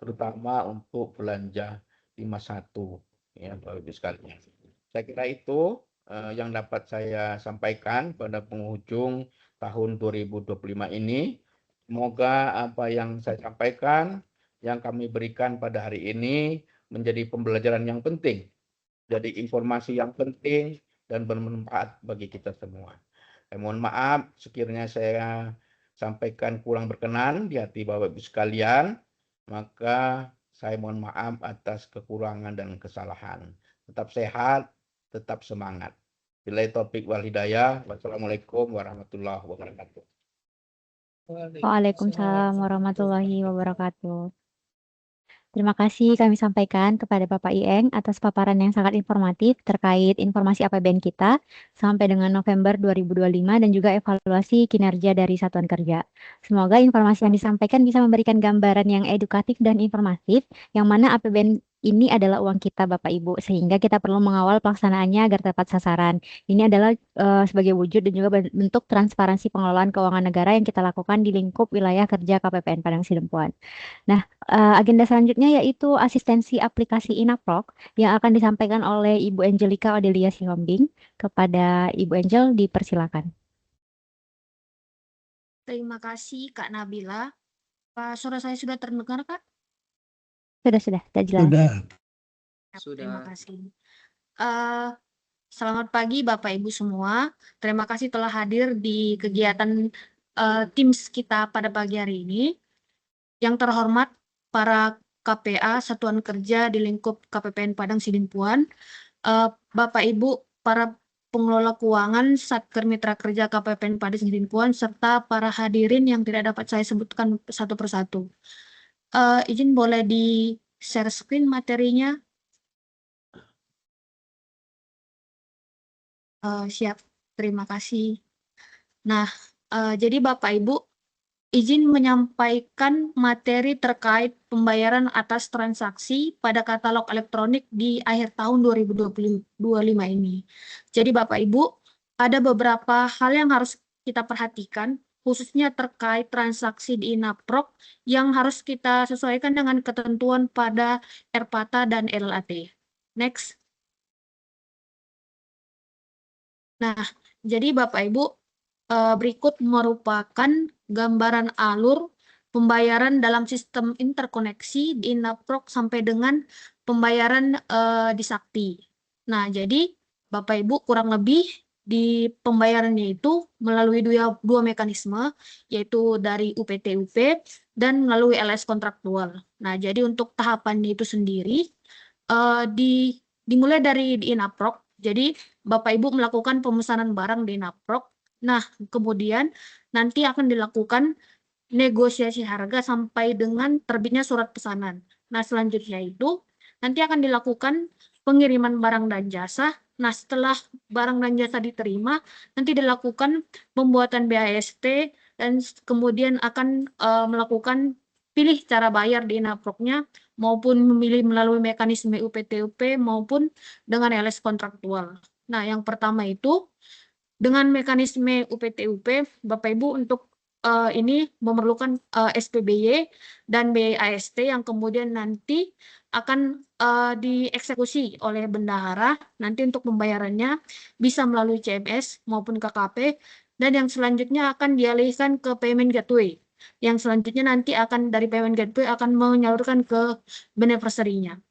[SPEAKER 4] terutama untuk belanja 51 ya Bapak Ibu sekalian. Saya kira itu yang dapat saya sampaikan pada penghujung tahun 2025 ini. Semoga apa yang saya sampaikan, yang kami berikan pada hari ini menjadi pembelajaran yang penting, jadi informasi yang penting dan bermanfaat bagi kita semua. Saya mohon maaf sekiranya saya sampaikan kurang berkenan di hati Bapak Ibu sekalian, maka saya mohon maaf atas kekurangan dan kesalahan. Tetap sehat, tetap semangat. Billahi taufik wal hidayah. Wassalamualaikum warahmatullahi wabarakatuh.
[SPEAKER 1] Waalaikumsalam warahmatullahi wabarakatuh. Terima kasih kami sampaikan kepada Bapak Ieng atas paparan yang sangat informatif terkait informasi APBN kita sampai dengan November 2025 dan juga evaluasi kinerja dari Satuan Kerja. Semoga informasi yang disampaikan bisa memberikan gambaran yang edukatif dan informatif, yang mana APBN ini adalah uang kita Bapak Ibu, sehingga kita perlu mengawal pelaksanaannya agar tepat sasaran. Ini adalah sebagai wujud dan juga bentuk transparansi pengelolaan keuangan negara yang kita lakukan di lingkup wilayah kerja KPPN Padang Sidempuan. Nah, agenda selanjutnya yaitu asistensi aplikasi Inaprok yang akan disampaikan oleh Ibu Angelika Odelia Sihombing. Kepada Ibu Angel, dipersilakan.
[SPEAKER 5] Terima kasih Kak Nabila. Pak, suara saya sudah terdengar Kak?
[SPEAKER 1] Sudah, jelas.
[SPEAKER 5] Terima kasih. Selamat pagi Bapak Ibu semua. Terima kasih telah hadir di kegiatan Teams kita pada pagi hari ini. Yang terhormat para KPA Satuan Kerja di lingkup KPPN Padang Sidempuan, Bapak Ibu para pengelola keuangan Satker Mitra Kerja KPPN Padang Sidempuan, serta para hadirin yang tidak dapat saya sebutkan satu persatu. Izin boleh di share screen materinya. Siap, terima kasih. Nah, jadi Bapak Ibu, izin menyampaikan materi terkait pembayaran atas transaksi pada katalog elektronik di akhir tahun 2025 ini. Jadi Bapak Ibu, ada beberapa hal yang harus kita perhatikan, khususnya terkait transaksi di Inaprok yang harus kita sesuaikan dengan ketentuan pada RPATA dan LAT. Next. Nah, jadi Bapak Ibu, berikut merupakan gambaran alur pembayaran dalam sistem interkoneksi di Inaprok sampai dengan pembayaran di Sakti. Nah, jadi Bapak Ibu kurang lebih di pembayarannya itu melalui dua mekanisme, yaitu dari UPT-UP dan melalui LS kontraktual. Nah, jadi untuk tahapannya itu sendiri dimulai dari di Inaprok. Jadi Bapak Ibu melakukan pemesanan barang di Inaprok. Nah, kemudian nanti akan dilakukan negosiasi harga sampai dengan terbitnya surat pesanan. Nah, selanjutnya itu nanti akan dilakukan pengiriman barang dan jasa. Nah, setelah barang dan jasa diterima, nanti dilakukan pembuatan BAST dan kemudian akan melakukan pilih cara bayar di Inaproknya maupun memilih melalui mekanisme UPT-UP maupun dengan LS kontraktual. Nah, yang pertama itu dengan mekanisme UPT-UP, Bapak Ibu untuk ini memerlukan SPBY dan BAST yang kemudian nanti akan dieksekusi oleh bendahara. Nanti untuk pembayarannya bisa melalui CMS maupun KKP, dan yang selanjutnya akan dialihkan ke payment gateway. Yang selanjutnya nanti akan dari payment gateway akan menyalurkan ke beneficiary-nya.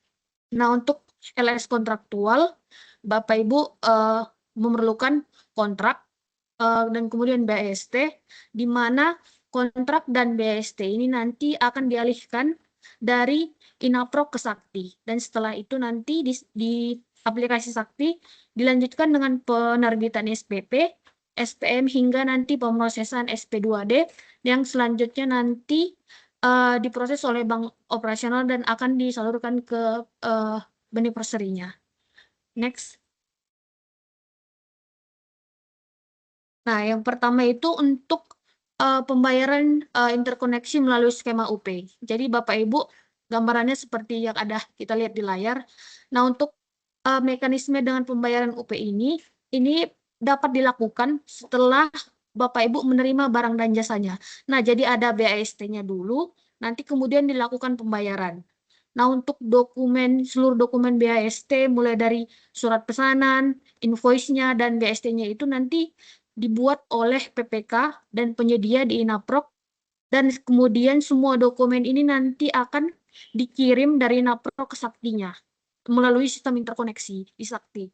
[SPEAKER 5] Nah, untuk LS kontraktual, Bapak Ibu memerlukan kontrak dan kemudian BAST, di mana kontrak dan BAST ini nanti akan dialihkan dari Inaprok ke Sakti. Dan setelah itu nanti di aplikasi Sakti dilanjutkan dengan penerbitan SPP, SPM hingga nanti pemrosesan SP2D yang selanjutnya nanti diproses oleh bank operasional dan akan disalurkan ke beneficiary-nya. Next. Nah, yang pertama itu untuk pembayaran interkoneksi melalui skema UP. Jadi Bapak Ibu, gambarannya seperti yang ada kita lihat di layar. Nah, untuk mekanisme dengan pembayaran UP ini dapat dilakukan setelah Bapak Ibu menerima barang dan jasanya. Nah, jadi ada BAST-nya dulu, nanti kemudian dilakukan pembayaran. Nah, untuk seluruh dokumen BAST mulai dari surat pesanan, invoice-nya, dan BAST-nya itu nanti dibuat oleh PPK dan penyedia di Inaprok, dan kemudian semua dokumen ini nanti akan dikirim dari Inaprok ke Saktinya melalui sistem interkoneksi di Sakti.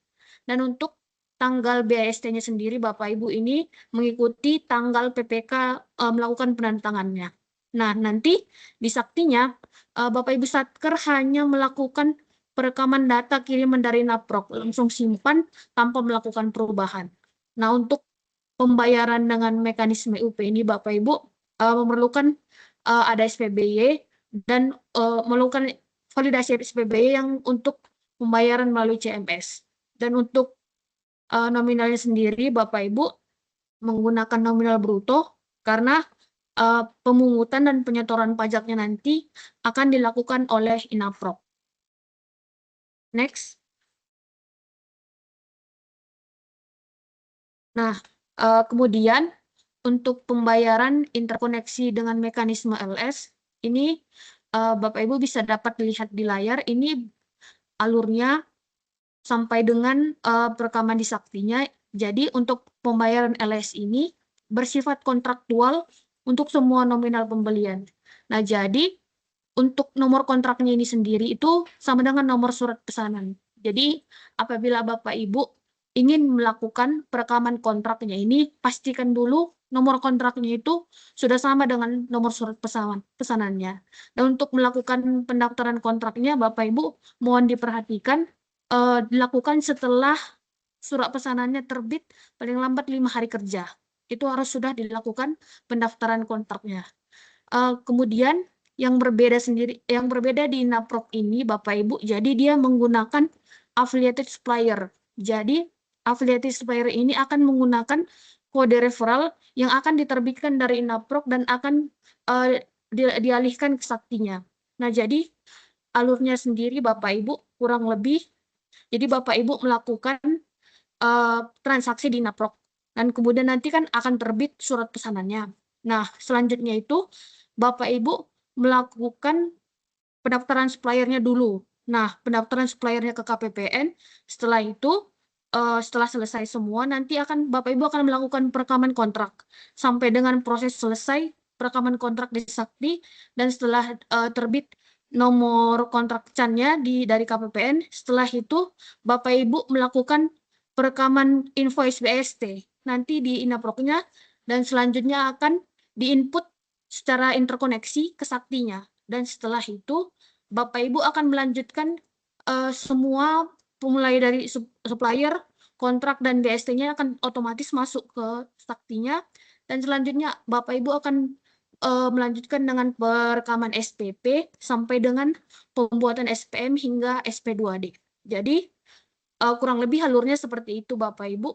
[SPEAKER 5] Dan untuk tanggal BAST-nya sendiri, Bapak Ibu, ini mengikuti tanggal PPK melakukan penandatangannya. Nah, nanti di Saktinya, Bapak Ibu Satker hanya melakukan perekaman data kiriman dari Inaprok, langsung simpan tanpa melakukan perubahan. Nah, untuk pembayaran dengan mekanisme UP ini, Bapak Ibu memerlukan ada SPBY dan memerlukan validasi SPBY yang untuk pembayaran melalui CMS. Dan untuk nominalnya sendiri, Bapak Ibu menggunakan nominal bruto karena pemungutan dan penyetoran pajaknya nanti akan dilakukan oleh Inaprok. Next. Nah, kemudian untuk pembayaran interkoneksi dengan mekanisme LS, ini Bapak Ibu bisa dapat dilihat di layar, ini alurnya sampai dengan perekaman di Saktinya. Jadi untuk pembayaran LS ini bersifat kontraktual untuk semua nominal pembelian. Nah, jadi untuk nomor kontraknya ini sendiri itu sama dengan nomor surat pesanan. Jadi apabila Bapak Ibu ingin melakukan perekaman kontraknya ini, pastikan dulu nomor kontraknya itu sudah sama dengan nomor surat pesanannya. Dan untuk melakukan pendaftaran kontraknya, Bapak Ibu mohon diperhatikan dilakukan setelah surat pesanannya terbit paling lambat 5 hari kerja. Itu harus sudah dilakukan pendaftaran kontraknya. Kemudian yang berbeda di Inaprok ini, Bapak Ibu, jadi dia menggunakan affiliated supplier. Jadi affiliated supplier ini akan menggunakan kode referral yang akan diterbitkan dari Inaprok dan akan dialihkan ke Saktinya. Nah, jadi alurnya sendiri Bapak Ibu kurang lebih, jadi Bapak Ibu melakukan transaksi di Inaprok. Dan kemudian nanti kan akan terbit surat pesanannya. Nah, selanjutnya itu Bapak Ibu melakukan pendaftaran suppliernya dulu. Nah, pendaftaran suppliernya ke KPPN, setelah itu setelah selesai semua nanti Bapak Ibu akan melakukan perekaman kontrak sampai dengan proses selesai perekaman kontrak di Sakti, dan setelah terbit nomor kontrak CAN-nya dari KPPN, setelah itu Bapak Ibu melakukan perekaman invoice BST nanti di Inaprok-nya, dan selanjutnya akan diinput secara interkoneksi ke Saktinya, dan setelah itu Bapak Ibu akan melanjutkan semua mulai dari supplier, kontrak, dan BST-nya akan otomatis masuk ke Saktinya, dan selanjutnya Bapak Ibu akan melanjutkan dengan perekaman SPP sampai dengan pembuatan SPM hingga SP2D. Jadi kurang lebih alurnya seperti itu Bapak Ibu.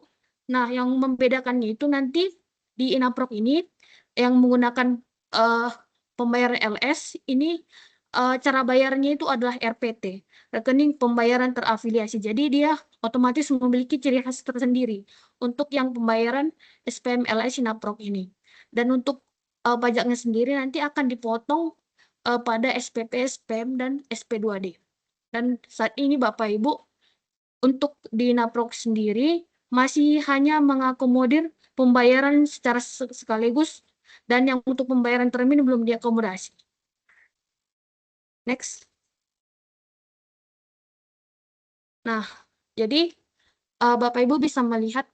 [SPEAKER 5] Nah, yang membedakannya itu nanti di Inaprok ini yang menggunakan pembayaran LS ini cara bayarnya itu adalah RPT, rekening pembayaran terafiliasi. Jadi dia otomatis memiliki ciri khas tersendiri untuk yang pembayaran SPM LS Inaprok ini. Dan untuk pajaknya sendiri nanti akan dipotong pada SPP, SPM, dan SP2D. Dan saat ini Bapak Ibu, untuk di Inaprok sendiri masih hanya mengakomodir pembayaran secara sekaligus, dan yang untuk pembayaran termin belum diakomodasi. Next. Nah, jadi Bapak Ibu bisa melihat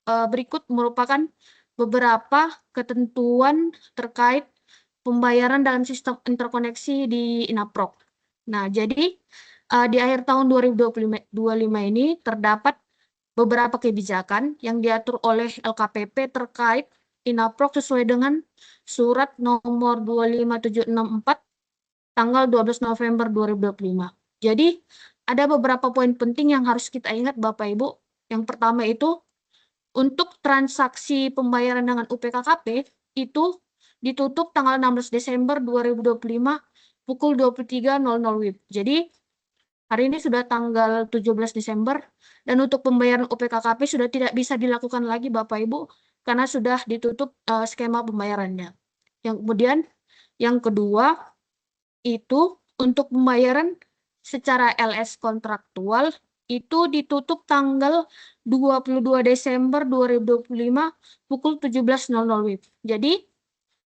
[SPEAKER 5] berikut merupakan beberapa ketentuan terkait pembayaran dalam sistem interkoneksi di Inaprok. Nah, jadi di akhir tahun 2025 ini terdapat beberapa kebijakan yang diatur oleh LKPP terkait Inaprok sesuai dengan surat nomor 25764 tanggal 12 November 2025. Jadi, ada beberapa poin penting yang harus kita ingat Bapak Ibu. Yang pertama itu, untuk transaksi pembayaran dengan UPKKP itu ditutup tanggal 16 Desember 2025 pukul 23.00 WIB. Jadi, hari ini sudah tanggal 17 Desember, dan untuk pembayaran UPKKP sudah tidak bisa dilakukan lagi Bapak Ibu, karena sudah ditutup skema pembayarannya. Yang kedua, itu untuk pembayaran secara LS kontraktual itu ditutup tanggal 22 Desember 2025 pukul 17.00 WIB. Jadi,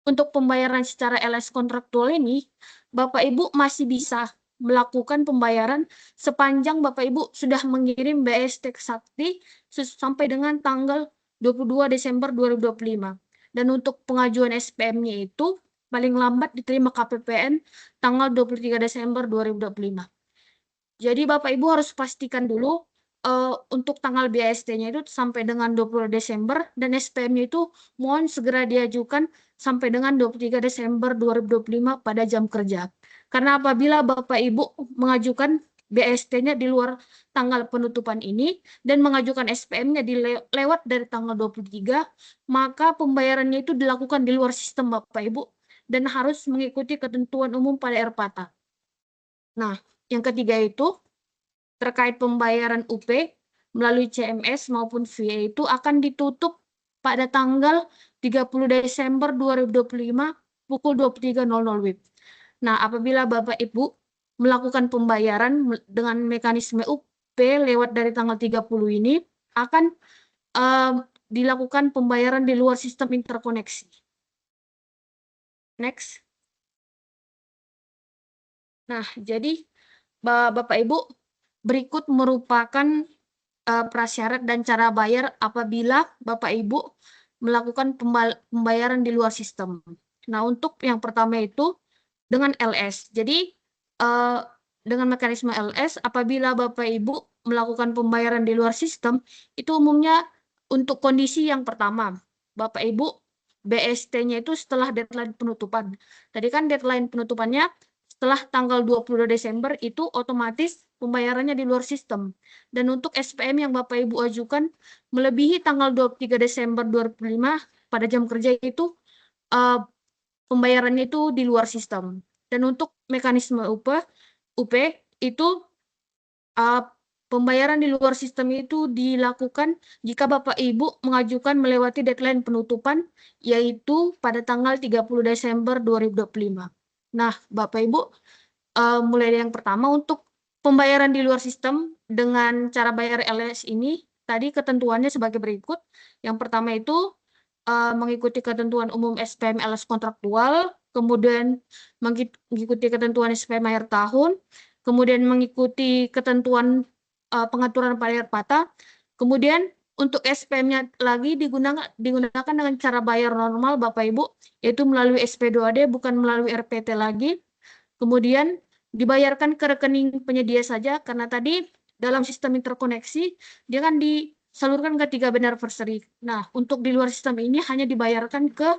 [SPEAKER 5] untuk pembayaran secara LS kontraktual ini, Bapak Ibu masih bisa melakukan pembayaran sepanjang Bapak Ibu sudah mengirim BST ke Sakti sampai dengan tanggal 22 Desember 2025. Dan untuk pengajuan SPM-nya itu paling lambat diterima KPPN tanggal 23 Desember 2025. Jadi Bapak Ibu harus pastikan dulu untuk tanggal BST-nya itu sampai dengan 20 Desember, dan SPM-nya itu mohon segera diajukan sampai dengan 23 Desember 2025 pada jam kerja. Karena apabila Bapak Ibu mengajukan BST-nya di luar tanggal penutupan ini dan mengajukan SPM-nya lewat dari tanggal 23, maka pembayarannya itu dilakukan di luar sistem Bapak Ibu dan harus mengikuti ketentuan umum pada RPATA. Nah, yang ketiga itu terkait pembayaran UP melalui CMS maupun VA itu akan ditutup pada tanggal 30 Desember 2025 pukul 23.00 WIB. Nah, apabila Bapak Ibu melakukan pembayaran dengan mekanisme UP lewat dari tanggal 30 ini, akan dilakukan pembayaran di luar sistem interkoneksi. Next. Nah, jadi Bapak Ibu, berikut merupakan prasyarat dan cara bayar apabila Bapak Ibu melakukan pembayaran di luar sistem. Nah, untuk yang pertama itu dengan LS. Jadi, dengan mekanisme LS, apabila Bapak Ibu melakukan pembayaran di luar sistem, itu umumnya untuk kondisi yang pertama, Bapak Ibu BST-nya itu setelah deadline penutupan. Tadi kan deadline penutupannya setelah tanggal 22 Desember itu otomatis pembayarannya di luar sistem. Dan untuk SPM yang Bapak Ibu ajukan melebihi tanggal 23 Desember 2005 pada jam kerja itu pembayarannya itu di luar sistem. Dan untuk mekanisme UP itu pembayaran di luar sistem itu dilakukan jika Bapak Ibu mengajukan melewati deadline penutupan, yaitu pada tanggal 30 Desember 2025. Nah, Bapak Ibu, mulai dari yang pertama untuk pembayaran di luar sistem dengan cara bayar LS ini, tadi ketentuannya sebagai berikut. Yang pertama itu mengikuti ketentuan umum SPM LS kontraktual, kemudian mengikuti ketentuan SPM akhir tahun, kemudian mengikuti ketentuan pengaturan bayar patah, kemudian untuk SPM-nya lagi digunakan dengan cara bayar normal Bapak Ibu, yaitu melalui SP2D bukan melalui RPT lagi. Kemudian dibayarkan ke rekening penyedia saja karena tadi dalam sistem interkoneksi dia kan disalurkan ke 3 beneficiary. Nah, untuk di luar sistem ini hanya dibayarkan ke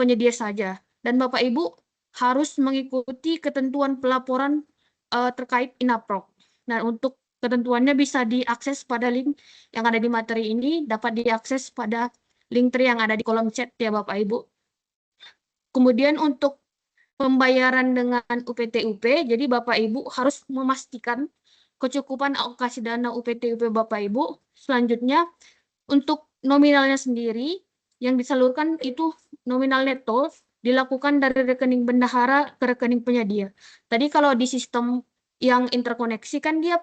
[SPEAKER 5] penyedia saja. Dan Bapak Ibu harus mengikuti ketentuan pelaporan terkait INAPROK. Nah, untuk ketentuannya bisa diakses pada link yang ada di materi ini, dapat diakses pada link tree yang ada di kolom chat ya Bapak Ibu. Kemudian untuk pembayaran dengan UPT-UP, jadi Bapak Ibu harus memastikan kecukupan alokasi dana UPT-UP Bapak Ibu. Selanjutnya, untuk nominalnya sendiri, yang disalurkan itu nominal neto dilakukan dari rekening bendahara ke rekening penyedia. Tadi kalau di sistem yang interkoneksi kan dia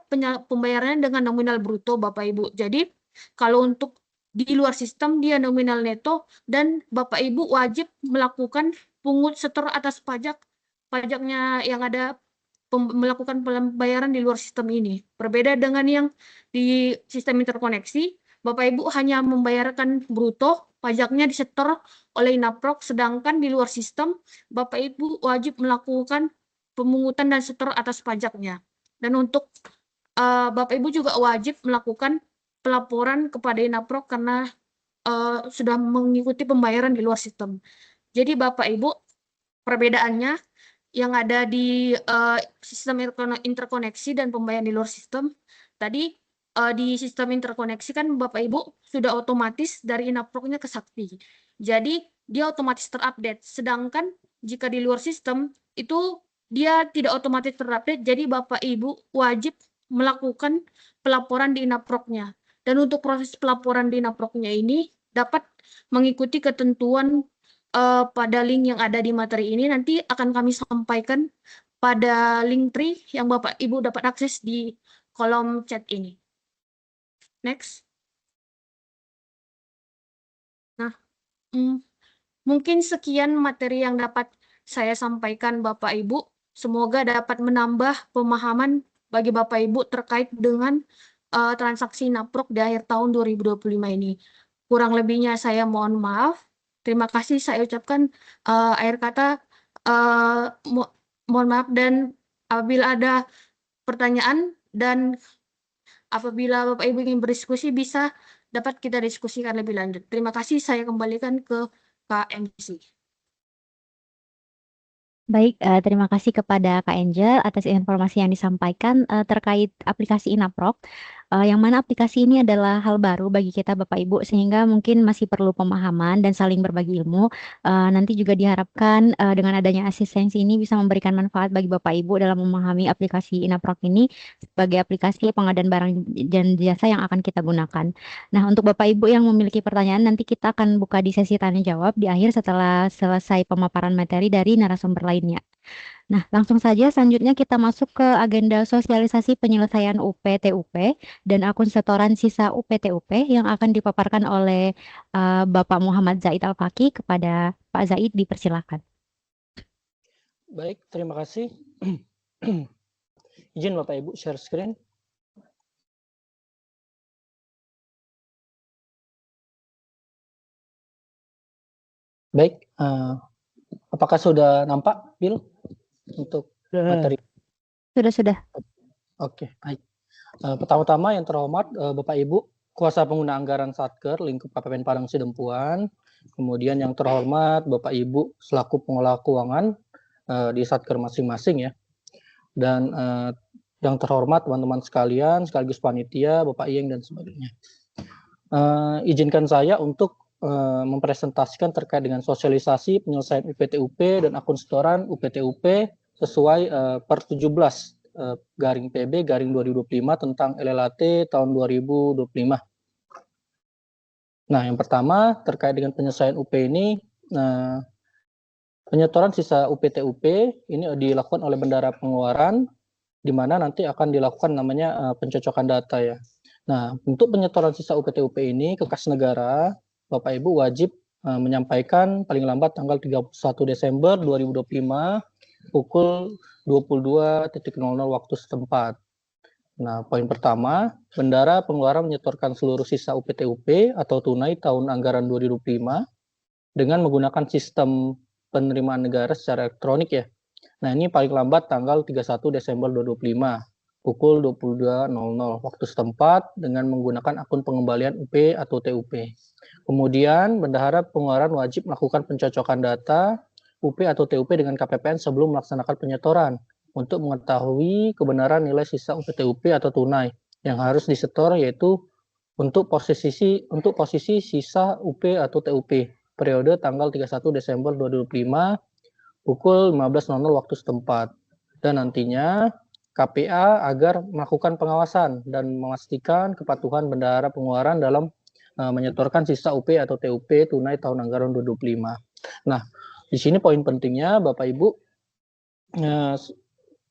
[SPEAKER 5] pembayarannya dengan nominal bruto Bapak Ibu. Jadi kalau untuk di luar sistem dia nominal neto dan Bapak Ibu wajib melakukan pungut setor atas pajaknya yang ada melakukan pembayaran di luar sistem ini. Berbeda dengan yang di sistem interkoneksi, Bapak Ibu hanya membayarkan bruto, pajaknya disetor oleh INAPROK, sedangkan di luar sistem Bapak Ibu wajib melakukan pemungutan dan setor atas pajaknya. Dan untuk Bapak Ibu juga wajib melakukan pelaporan kepada INAPROK karena sudah mengikuti pembayaran di luar sistem. Jadi Bapak Ibu, perbedaannya yang ada di sistem interkoneksi dan pembayaran di luar sistem, tadi di sistem interkoneksi kan Bapak Ibu sudah otomatis dari INAPROK-nya ke Sakti. Jadi dia otomatis terupdate. Sedangkan jika di luar sistem itu dia tidak otomatis terupdate, jadi Bapak Ibu wajib melakukan pelaporan di INAPROK-nya. Dan untuk proses pelaporan di INAPROK-nya ini dapat mengikuti ketentuan pada link yang ada di materi ini. Nanti akan kami sampaikan pada link tree yang Bapak Ibu dapat akses di kolom chat ini. Next. Nah, mungkin sekian materi yang dapat saya sampaikan Bapak Ibu. Semoga dapat menambah pemahaman bagi Bapak Ibu terkait dengan transaksi NAPROK di akhir tahun 2025 ini. Kurang lebihnya saya mohon maaf. Terima kasih saya ucapkan akhir kata mohon maaf, dan apabila ada pertanyaan dan apabila Bapak Ibu ingin berdiskusi bisa dapat kita diskusikan lebih lanjut. Terima kasih, saya kembalikan ke Kak MC.
[SPEAKER 1] Baik, terima kasih kepada Kak Angel atas informasi yang disampaikan terkait aplikasi INAPROK, yang mana aplikasi ini adalah hal baru bagi kita Bapak Ibu, sehingga mungkin masih perlu pemahaman dan saling berbagi ilmu. Nanti juga diharapkan dengan adanya asistensi ini bisa memberikan manfaat bagi Bapak Ibu dalam memahami aplikasi INAPROK ini sebagai aplikasi pengadaan barang dan jasa yang akan kita gunakan. Nah, untuk Bapak Ibu yang memiliki pertanyaan, nanti kita akan buka di sesi tanya jawab di akhir setelah selesai pemaparan materi dari narasumber lainnya. Nah, langsung saja selanjutnya kita masuk ke agenda sosialisasi penyelesaian UPT-UP dan akun setoran sisa UPT-UP yang akan dipaparkan oleh Bapak Muhammad Zaid Al-Faqih. Kepada Pak Zaid, dipersilakan.
[SPEAKER 6] Baik, terima kasih. Izin Bapak Ibu share screen. Baik, apakah sudah nampak, Bill, untuk materi?
[SPEAKER 1] Sudah.
[SPEAKER 6] Oke, baik. Pertama-tama yang terhormat Bapak Ibu, kuasa pengguna anggaran Satker lingkup KPPN Padang Sidempuan, kemudian yang terhormat Bapak Ibu selaku pengelola keuangan di Satker masing-masing ya, dan yang terhormat teman-teman sekalian, sekaligus panitia, Bapak Iyeng dan sebagainya. Izinkan saya untuk mempresentasikan terkait dengan sosialisasi penyelesaian UPT-UP dan akun setoran UPT-UP sesuai per 17 garing PB garing 2025 tentang LLAT tahun 2025. Nah, yang pertama terkait dengan penyelesaian UP ini, penyetoran sisa UPTUP ini dilakukan oleh Bendahara Pengeluaran, di mana nanti akan dilakukan namanya pencocokan data ya. Nah, untuk penyetoran sisa UPTUP ini ke kas negara, Bapak Ibu wajib menyampaikan paling lambat tanggal 31 Desember 2025 pukul 22.00 waktu setempat. Nah, poin pertama, Bendahara Pengeluaran menyetorkan seluruh sisa UPTUP atau tunai tahun anggaran 2025 dengan menggunakan sistem penerimaan negara secara elektronik ya. Nah, ini paling lambat tanggal 31 Desember 2025 pukul 22.00 waktu setempat dengan menggunakan akun pengembalian UP atau TUP. Kemudian, Bendahara Pengeluaran wajib melakukan pencocokan data UP atau TUP dengan KPPN sebelum melaksanakan penyetoran untuk mengetahui kebenaran nilai sisa UPTUP atau tunai yang harus disetor, yaitu untuk posisi sisa UP atau TUP periode tanggal 31 Desember 2025 pukul 15.00 waktu setempat. Dan nantinya KPA agar melakukan pengawasan dan memastikan kepatuhan Bendahara Pengeluaran dalam menyetorkan sisa UP atau TUP tunai tahun anggaran 2025. Nah, di sini poin pentingnya Bapak Ibu,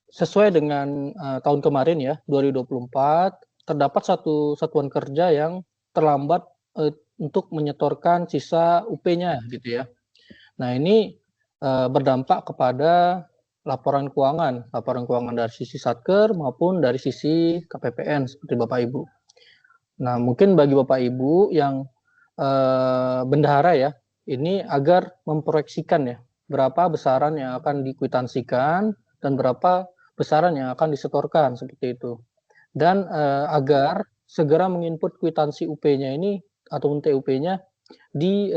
[SPEAKER 6] sesuai dengan tahun kemarin ya, 2024, terdapat satu satuan kerja yang terlambat untuk menyetorkan sisa UP-nya gitu ya. Nah, ini berdampak kepada laporan keuangan dari sisi Satker maupun dari sisi KPPN seperti Bapak Ibu. Nah, mungkin bagi Bapak Ibu yang bendahara ya, ini agar memproyeksikan ya, berapa besaran yang akan dikwitansikan dan berapa besaran yang akan disetorkan seperti itu. Dan agar segera menginput kwitansi UP-nya ini atau TUP-nya di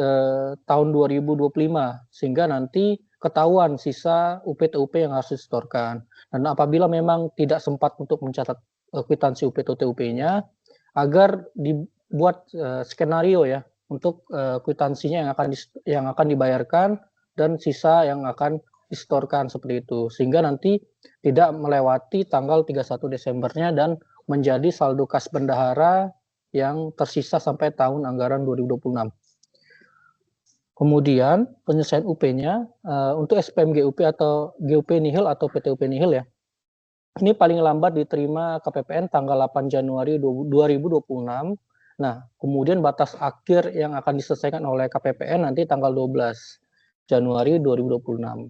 [SPEAKER 6] tahun 2025 sehingga nanti ketahuan sisa UP-TUP yang harus disetorkan. Dan apabila memang tidak sempat untuk mencatat kwitansi UP atau TUP-nya, agar dibuat skenario ya untuk kwitansinya yang akan dibayarkan dan sisa yang akan disetorkan seperti itu, sehingga nanti tidak melewati tanggal 31 Desembernya dan menjadi saldo kas bendahara yang tersisa sampai tahun anggaran 2026. Kemudian penyelesaian UP-nya untuk SPM GUP atau GUP nihil atau PTUP nihil ya. Ini paling lambat diterima KPPN tanggal 8 Januari 2026. Nah, kemudian batas akhir yang akan diselesaikan oleh KPPN nanti tanggal 12 Januari 2026.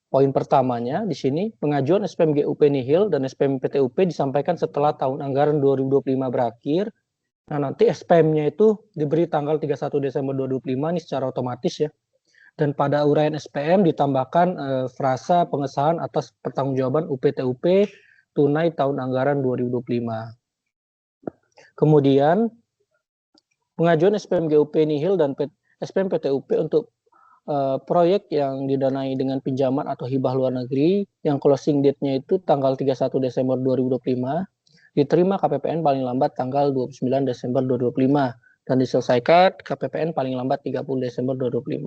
[SPEAKER 6] Poin pertamanya di sini, pengajuan SPM GUP nihil dan SPM PTUP disampaikan setelah tahun anggaran 2025 berakhir. Nah, nanti SPM-nya itu diberi tanggal 31 Desember 2025 ini secara otomatis ya. Dan pada uraian SPM ditambahkan frasa pengesahan atas pertanggungjawaban UP-TUP tunai tahun anggaran 2025. Kemudian pengajuan SPM GUP nihil dan SPM PTUP untuk proyek yang didanai dengan pinjaman atau hibah luar negeri yang closing date-nya itu tanggal 31 Desember 2025 diterima KPPN paling lambat tanggal 29 Desember 2025 dan diselesaikan KPPN paling lambat 30 Desember 2025.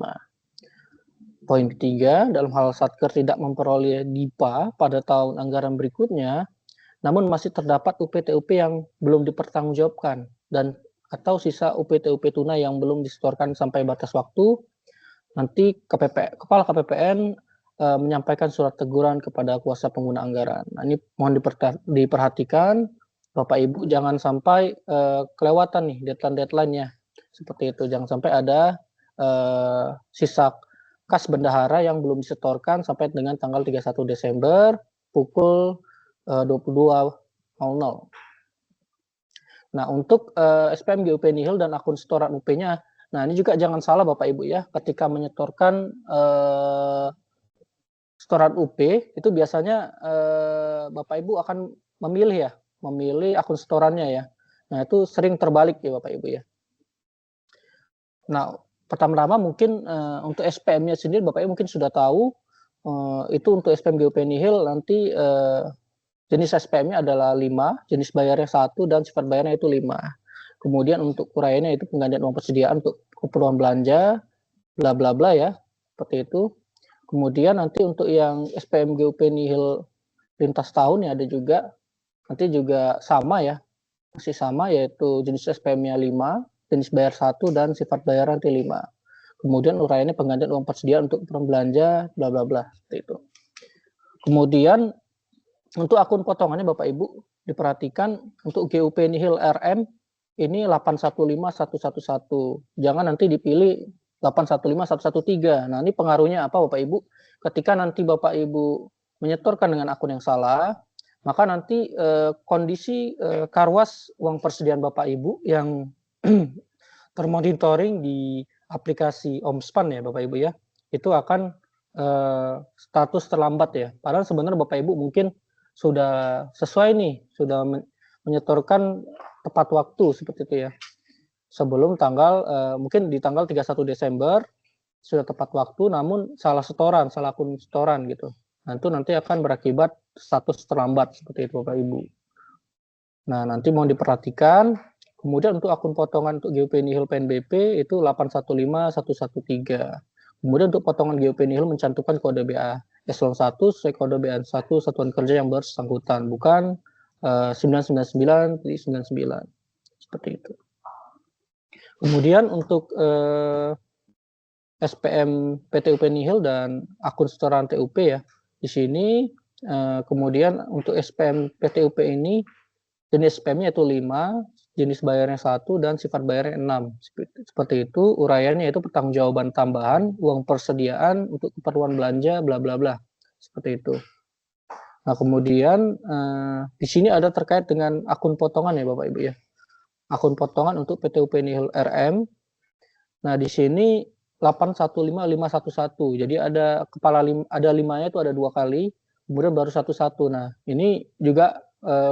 [SPEAKER 6] Poin ketiga, dalam hal Satker tidak memperoleh DIPA pada tahun anggaran berikutnya, namun masih terdapat UP-TUP yang belum dipertanggungjawabkan dan atau sisa UP-TUP tunai yang belum disetorkan sampai batas waktu, nanti Kepala KPPN menyampaikan surat teguran kepada kuasa pengguna anggaran. Nah, ini mohon diperhatikan, Bapak Ibu jangan sampai kelewatan nih deadline-nya. Seperti itu, jangan sampai ada sisa kas bendahara yang belum disetorkan sampai dengan tanggal 31 Desember pukul 22.00. Nah, untuk SPM GUP nihil dan akun setoran UP-nya, nah ini juga jangan salah Bapak Ibu ya, ketika menyetorkan setoran UP itu biasanya Bapak Ibu akan memilih akun setorannya ya. Nah, itu sering terbalik ya Bapak Ibu ya. Nah, pertama-tama mungkin untuk SPM-nya sendiri Bapak Ibu mungkin sudah tahu itu untuk SPM GUP nihil nanti jenis SPM-nya adalah 5, jenis bayarnya 1 dan sifat bayarnya itu 5. Kemudian untuk uraiannya itu penggantian uang persediaan untuk keperluan belanja, bla bla bla ya, seperti itu. Kemudian nanti untuk yang SPM GUP nihil lintas tahun ya ada juga. Nanti juga sama ya, masih sama, yaitu jenis SPM-nya 5, jenis bayar 1, dan sifat bayar nanti 5. Kemudian uraiannya penggantian uang persediaan untuk belanja, bla bla bla, seperti itu. Kemudian untuk akun potongannya Bapak Ibu diperhatikan untuk GUP nihil RM ini 815111. Jangan nanti dipilih 815113. Nah, ini pengaruhnya apa Bapak Ibu? Ketika nanti Bapak Ibu menyetorkan dengan akun yang salah, maka nanti kondisi karwas uang persediaan Bapak Ibu yang termonitoring di aplikasi Omspan ya Bapak Ibu ya, itu akan status terlambat ya. Padahal sebenarnya Bapak Ibu mungkin sudah sesuai nih, sudah menyetorkan tepat waktu seperti itu ya. Sebelum tanggal mungkin di tanggal 31 Desember sudah tepat waktu, namun salah setoran, salah akun setoran gitu. Nah, itu nanti akan berakibat status terlambat seperti itu Bapak Ibu. Nah, nanti mau diperhatikan. Kemudian untuk akun potongan untuk GUP nihil PNBP itu 815113. Kemudian untuk potongan GUP nihil mencantumkan kode BA eselon 1 sesuai kode BA 1 satuan kerja yang bersangkutan, bukan 999.99 seperti itu. Kemudian untuk SPM PTUP nihil dan akun setoran TUP ya. Di sini kemudian untuk SPM PTUP ini jenis SPM-nya itu 5, jenis bayarnya 1, dan sifat bayarnya 6. Seperti itu, uraiannya itu pertanggungjawaban tambahan, uang persediaan untuk keperluan belanja, bla bla bla. Seperti itu. Nah, kemudian di sini ada terkait dengan akun potongan ya Bapak Ibu ya. Akun potongan untuk PTUP nihil RM. Nah, di sini 815511. Jadi ada kepala ada 5-nya itu ada 2 kali, kemudian baru 11. Nah, ini juga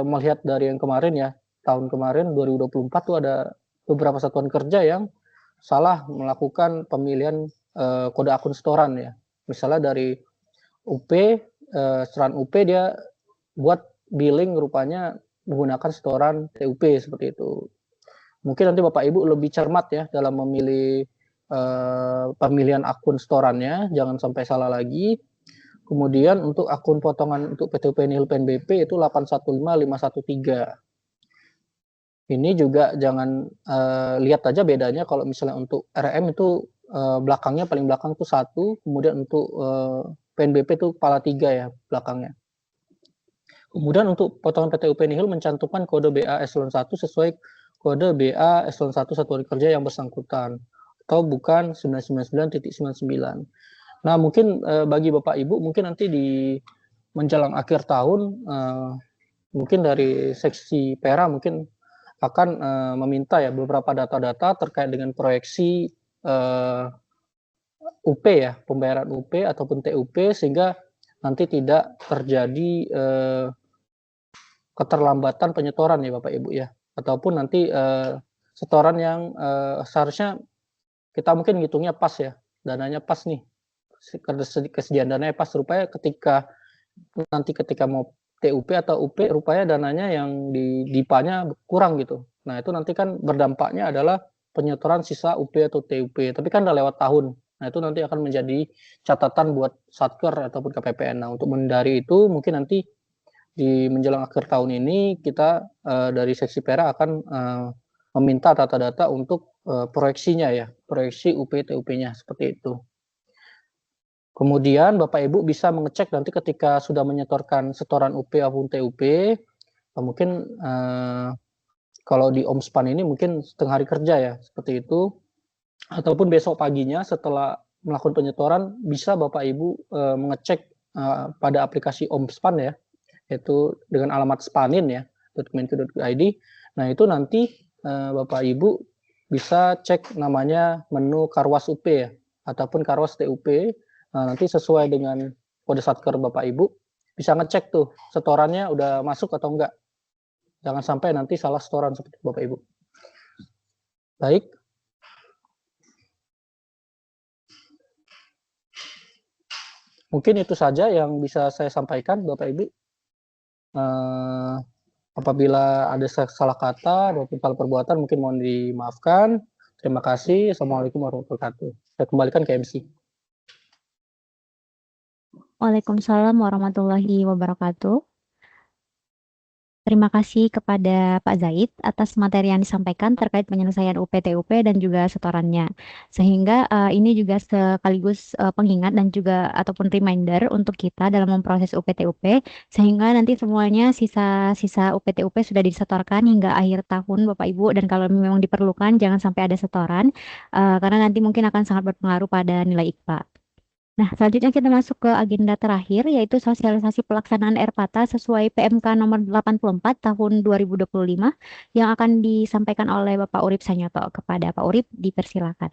[SPEAKER 6] melihat dari yang kemarin ya, tahun kemarin 2024 tuh ada beberapa satuan kerja yang salah melakukan pemilihan kode akun setoran ya. Misalnya dari UP, setoran UP dia buat billing rupanya menggunakan setoran TUP seperti itu. Mungkin nanti Bapak Ibu lebih cermat ya dalam memilih pemilihan akun setorannya, jangan sampai salah lagi. Kemudian untuk akun potongan untuk PTUP nihil PNBP itu 815513. Ini juga jangan lihat aja bedanya kalau misalnya untuk RM itu belakangnya paling belakang itu 1, kemudian untuk PNBP itu kepala 3 ya belakangnya. Kemudian untuk potongan PTUP nihil mencantumkan kode BA eselon 1 sesuai kode BA eselon 1 satuan kerja yang bersangkutan atau bukan 999.99. Nah, mungkin bagi Bapak Ibu mungkin nanti di menjelang akhir tahun mungkin dari seksi Pera mungkin akan meminta ya beberapa data-data terkait dengan proyeksi UP ya, pembayaran UP ataupun TUP sehingga nanti tidak terjadi keterlambatan penyetoran ya Bapak Ibu ya, ataupun nanti setoran yang seharusnya kita mungkin ngitungnya pas ya, dananya pas nih, kesediaan dananya pas, rupanya ketika mau TUP atau UP rupanya dananya yang di DIPA-nya kurang gitu. Nah, itu nanti kan berdampaknya adalah penyetoran sisa UP atau TUP, tapi kan udah lewat tahun. Nah, itu nanti akan menjadi catatan buat Satker ataupun KPPN. Nah, untuk menghindari itu mungkin nanti di menjelang akhir tahun ini kita dari seksi Pera akan meminta data-data untuk proyeksinya ya, proyeksi UP TUP-nya seperti itu. Kemudian Bapak Ibu bisa mengecek nanti ketika sudah menyetorkan setoran UP maupun TUP, mungkin kalau di Omspan ini mungkin setengah hari kerja ya, seperti itu, ataupun besok paginya setelah melakukan penyetoran bisa Bapak Ibu mengecek pada aplikasi Omspan ya, yaitu dengan alamat spanin ya, .kemenku.id. Nah, itu nanti Bapak Ibu bisa cek namanya menu Karwas UP ya, ataupun Karwas TUP. Nah, nanti sesuai dengan kode Satker Bapak Ibu bisa ngecek tuh setorannya udah masuk atau enggak. Jangan sampai nanti salah setoran seperti Bapak Ibu. Baik. Mungkin itu saja yang bisa saya sampaikan Bapak Ibu. Apabila ada salah kata ataupun salah perbuatan mungkin mohon dimaafkan. Terima kasih. Assalamualaikum warahmatullahi wabarakatuh. Saya kembalikan ke MC.
[SPEAKER 1] Waalaikumsalam warahmatullahi wabarakatuh. Terima kasih kepada Pak Zaid atas materi yang disampaikan terkait penyelesaian UPTUP dan juga setorannya. Sehingga ini juga sekaligus pengingat dan juga ataupun reminder untuk kita dalam memproses UPTUP sehingga nanti semuanya sisa-sisa UPTUP sudah disetorkan hingga akhir tahun Bapak Ibu, dan kalau memang diperlukan jangan sampai ada setoran karena nanti mungkin akan sangat berpengaruh pada nilai IKPA. Nah, selanjutnya kita masuk ke agenda terakhir, yaitu sosialisasi pelaksanaan RPATA sesuai PMK nomor 84 tahun 2025 yang akan disampaikan oleh Bapak Urip Sanyoto. Kepada Pak Urip, dipersilakan.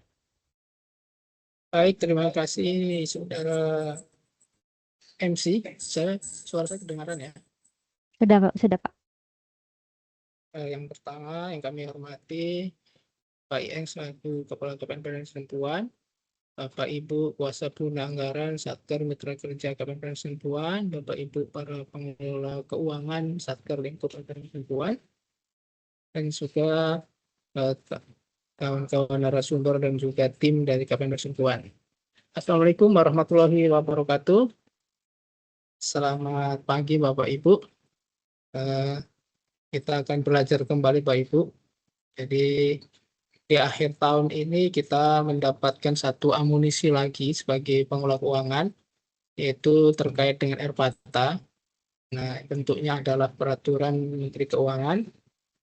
[SPEAKER 7] Baik, terima kasih Saudara MC. Suara saya kedengaran ya?
[SPEAKER 1] Sudah Pak.
[SPEAKER 7] Yang pertama yang kami hormati Pak Ieng selaku Kepala KPN Padang Sidempuan, Bapak Ibu Kuasa Pengguna Anggaran Satker Mitra Kerja KPN Padang Sidempuan, Bapak Ibu para pengelola keuangan Satker Lingkup Padang Sidempuan, dan juga kawan-kawan narasumber dan juga tim dari KPN Padang Sidempuan. Assalamualaikum warahmatullahi wabarakatuh. Selamat pagi Bapak Ibu. Kita akan belajar kembali Bapak Ibu. Jadi di akhir tahun ini kita mendapatkan satu amunisi lagi sebagai pengelola keuangan, yaitu terkait dengan RPATA. Nah, bentuknya adalah Peraturan Menteri Keuangan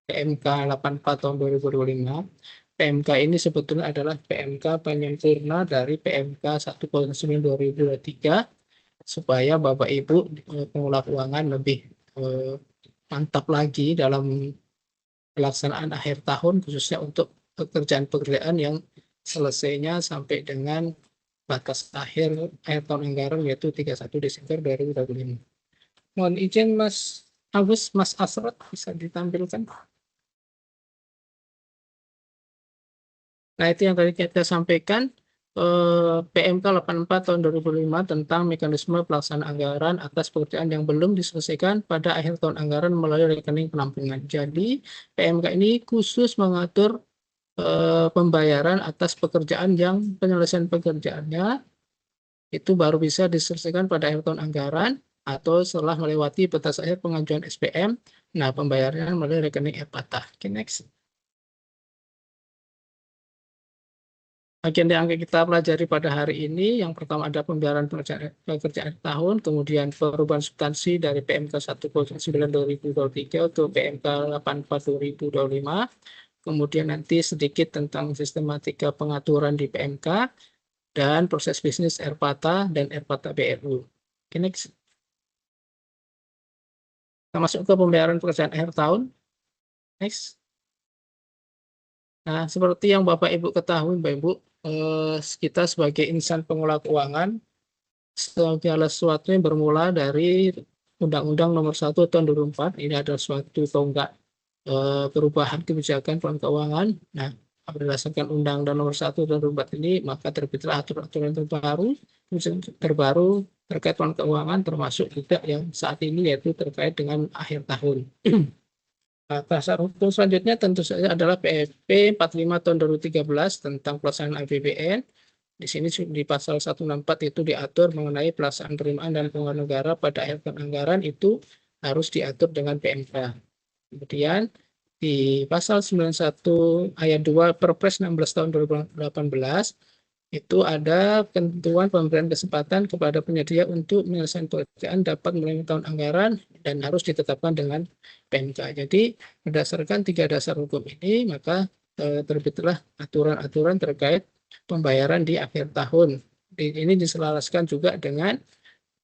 [SPEAKER 7] PMK 84 tahun 2025. PMK ini sebetulnya adalah PMK penyempurna dari PMK 109 2023 supaya Bapak Ibu pengelola keuangan lebih mantap lagi dalam pelaksanaan akhir tahun, khususnya untuk pekerjaan-pekerjaan yang selesainya sampai dengan batas akhir tahun anggaran, yaitu 31 Desember 2025. Mohon izin Mas Agus, Mas Asrot bisa ditampilkan. Nah, itu yang tadi kita sampaikan, PMK 84 tahun 2005 tentang mekanisme pelaksanaan anggaran atas pekerjaan yang belum diselesaikan pada akhir tahun anggaran melalui rekening penampungan. Jadi, PMK ini khusus mengatur pembayaran atas pekerjaan yang penyelesaian pekerjaannya itu baru bisa diselesaikan pada akhir tahun anggaran atau setelah melewati batas akhir pengajuan SPM. Nah, pembayarannya melalui rekening RPATA. Okay, next. Agenda yang kita pelajari pada hari ini, yang pertama ada pembayaran pekerjaan tahun, kemudian perubahan substansi dari PMK 109 2023 untuk PMK 84 2025, kemudian nanti sedikit tentang sistematika pengaturan di PMK, dan proses bisnis RPATA dan RPATA BRU. Okay, next. Kita masuk ke pembayaran pekerjaan akhir tahun. Next. Nah, seperti yang Bapak Ibu ketahui, Bapak Ibu, kita sebagai insan pengelola keuangan, segala sesuatu yang bermula dari Undang-Undang Nomor 1 Tahun 2004, ini adalah suatu tonggak perubahan kebijakan keuangan. Nah, berdasarkan Undang-Undang Nomor 1 Tahun 2004 ini, maka terbitlah aturan-aturan terbaru terkait keuangan, termasuk juga yang saat ini yaitu terkait dengan akhir tahun. Nah, dasar hukum selanjutnya tentu saja adalah PEP 45 tahun 2013 tentang pelaksanaan APBN. Di sini di pasal 164 itu diatur mengenai pelaksanaan penerimaan dan pengeluaran negara pada akhir tahun anggaran itu harus diatur dengan PMK. Kemudian di pasal 91 ayat 2 Perpres 16 tahun 2018 itu ada ketentuan pemberian kesempatan kepada penyedia untuk menyelesaikan pekerjaan dapat melalui tahun anggaran dan harus ditetapkan dengan PMK. Jadi berdasarkan 3 dasar hukum ini, maka terbitlah aturan-aturan terkait pembayaran di akhir tahun. Ini diselaraskan juga dengan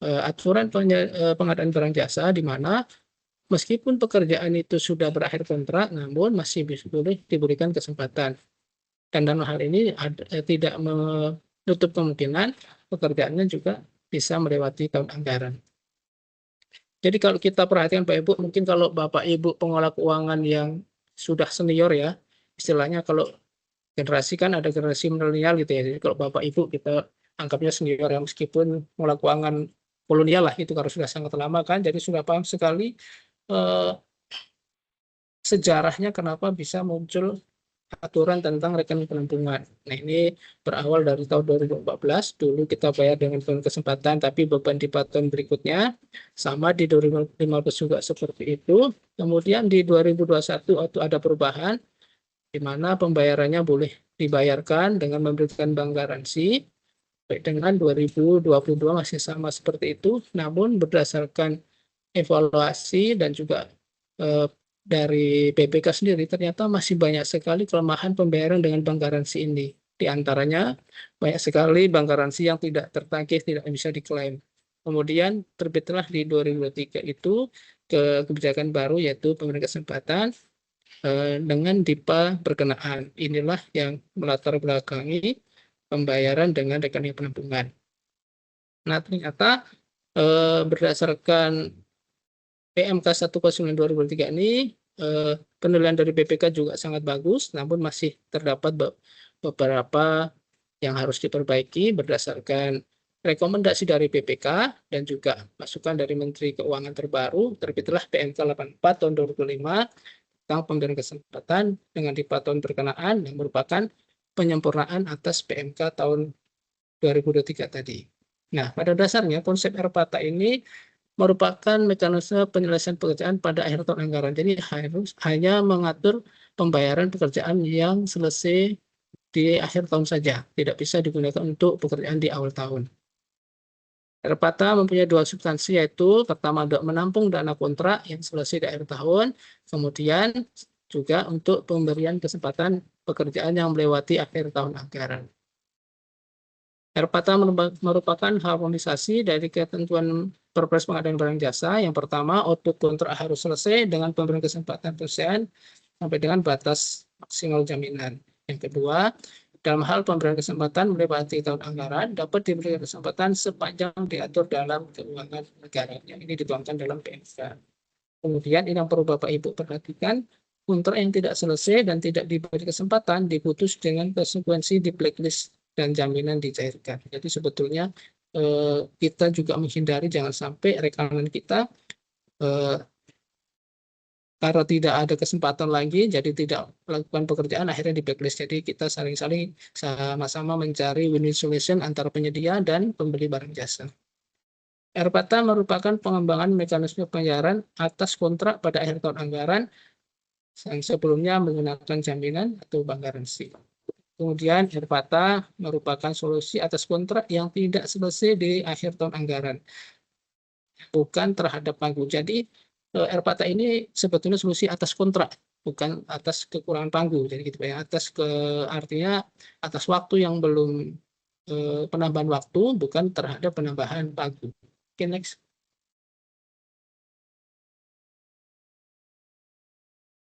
[SPEAKER 7] aturan pengadaan barang jasa, di mana meskipun pekerjaan itu sudah berakhir kontrak, namun masih boleh diberikan kesempatan. Dan dalam hal ini tidak menutup kemungkinan pekerjaannya juga bisa melewati tahun anggaran. Jadi kalau kita perhatikan Bapak Ibu, mungkin kalau Bapak Ibu pengelola keuangan yang sudah senior ya, istilahnya kalau generasi kan ada generasi milenial gitu ya. Jadi kalau Bapak Ibu kita anggapnya senior ya, meskipun pengelola keuangan kolonial lah itu karena sudah sangat lama kan, jadi sudah paham sekali sejarahnya kenapa bisa muncul aturan tentang rekening penampungan. Nah, ini berawal dari tahun 2014, dulu kita bayar dengan tahun kesempatan, tapi beban di tahun berikutnya sama di 2015 juga seperti itu. Kemudian di 2021 itu ada perubahan, di mana pembayarannya boleh dibayarkan dengan memberikan bank garansi. Baik, dengan 2022 masih sama seperti itu, namun berdasarkan evaluasi dan juga dari BPK sendiri ternyata masih banyak sekali kelemahan pembayaran dengan bank garansi ini. Di antaranya banyak sekali bank garansi yang tidak tertagih, tidak bisa diklaim. Kemudian terbitlah di 2023 itu kebijakan baru yaitu pemberian kesempatan dengan DIPA berkenaan. Inilah yang melatar belakangi pembayaran dengan rekening penampungan. Nah, ternyata berdasarkan PMK 109 2023 ini penilaian dari BPK juga sangat bagus, namun masih terdapat beberapa yang harus diperbaiki berdasarkan rekomendasi dari BPK dan juga masukan dari Menteri Keuangan terbaru. Terbitlah PMK 84 tahun 2005 tentang pemberian kesempatan dengan DIPA tahun berkenaan yang merupakan penyempurnaan atas PMK tahun 2023 tadi. Nah, pada dasarnya konsep RPATA ini merupakan mekanisme penyelesaian pekerjaan pada akhir tahun anggaran. Jadi harus hanya mengatur pembayaran pekerjaan yang selesai di akhir tahun saja, tidak bisa digunakan untuk pekerjaan di awal tahun. RPATA mempunyai dua substansi, yaitu pertama menampung dana kontrak yang selesai di akhir tahun, kemudian juga untuk pemberian kesempatan pekerjaan yang melewati akhir tahun anggaran. RPATA merupakan harmonisasi dari ketentuan Perpres Pengadaan Barang Jasa. Yang pertama, output kontrak harus selesai dengan pemberian kesempatan penyelesaian sampai dengan batas maksimal jaminan. Yang kedua, dalam hal pemberian kesempatan melewati tahun anggaran, dapat diberikan kesempatan sepanjang diatur dalam keuangan negara. Yang ini dituangkan dalam PMK. Kemudian ini yang perlu Bapak Ibu perhatikan, kontrak yang tidak selesai dan tidak diberi kesempatan diputus dengan konsekuensi di blacklist dan jaminan dicairkan. Jadi sebetulnya kita juga menghindari jangan sampai rekanan kita karena tidak ada kesempatan lagi, jadi tidak melakukan pekerjaan, akhirnya di blacklist. Jadi kita saling-saling sama-sama mencari win-win solution antara penyedia dan pembeli barang jasa. RPATA merupakan pengembangan mekanisme pembayaran atas kontrak pada akhir tahun anggaran yang sebelumnya menggunakan jaminan atau bank garansi. Kemudian RPATA merupakan solusi atas kontrak yang tidak selesai di akhir tahun anggaran, bukan terhadap panggung. Jadi RPATA ini sebetulnya solusi atas kontrak, bukan atas kekurangan panggung. Jadi gitu ya, artinya atas waktu yang belum penambahan waktu, bukan terhadap penambahan panggung. Oke, next.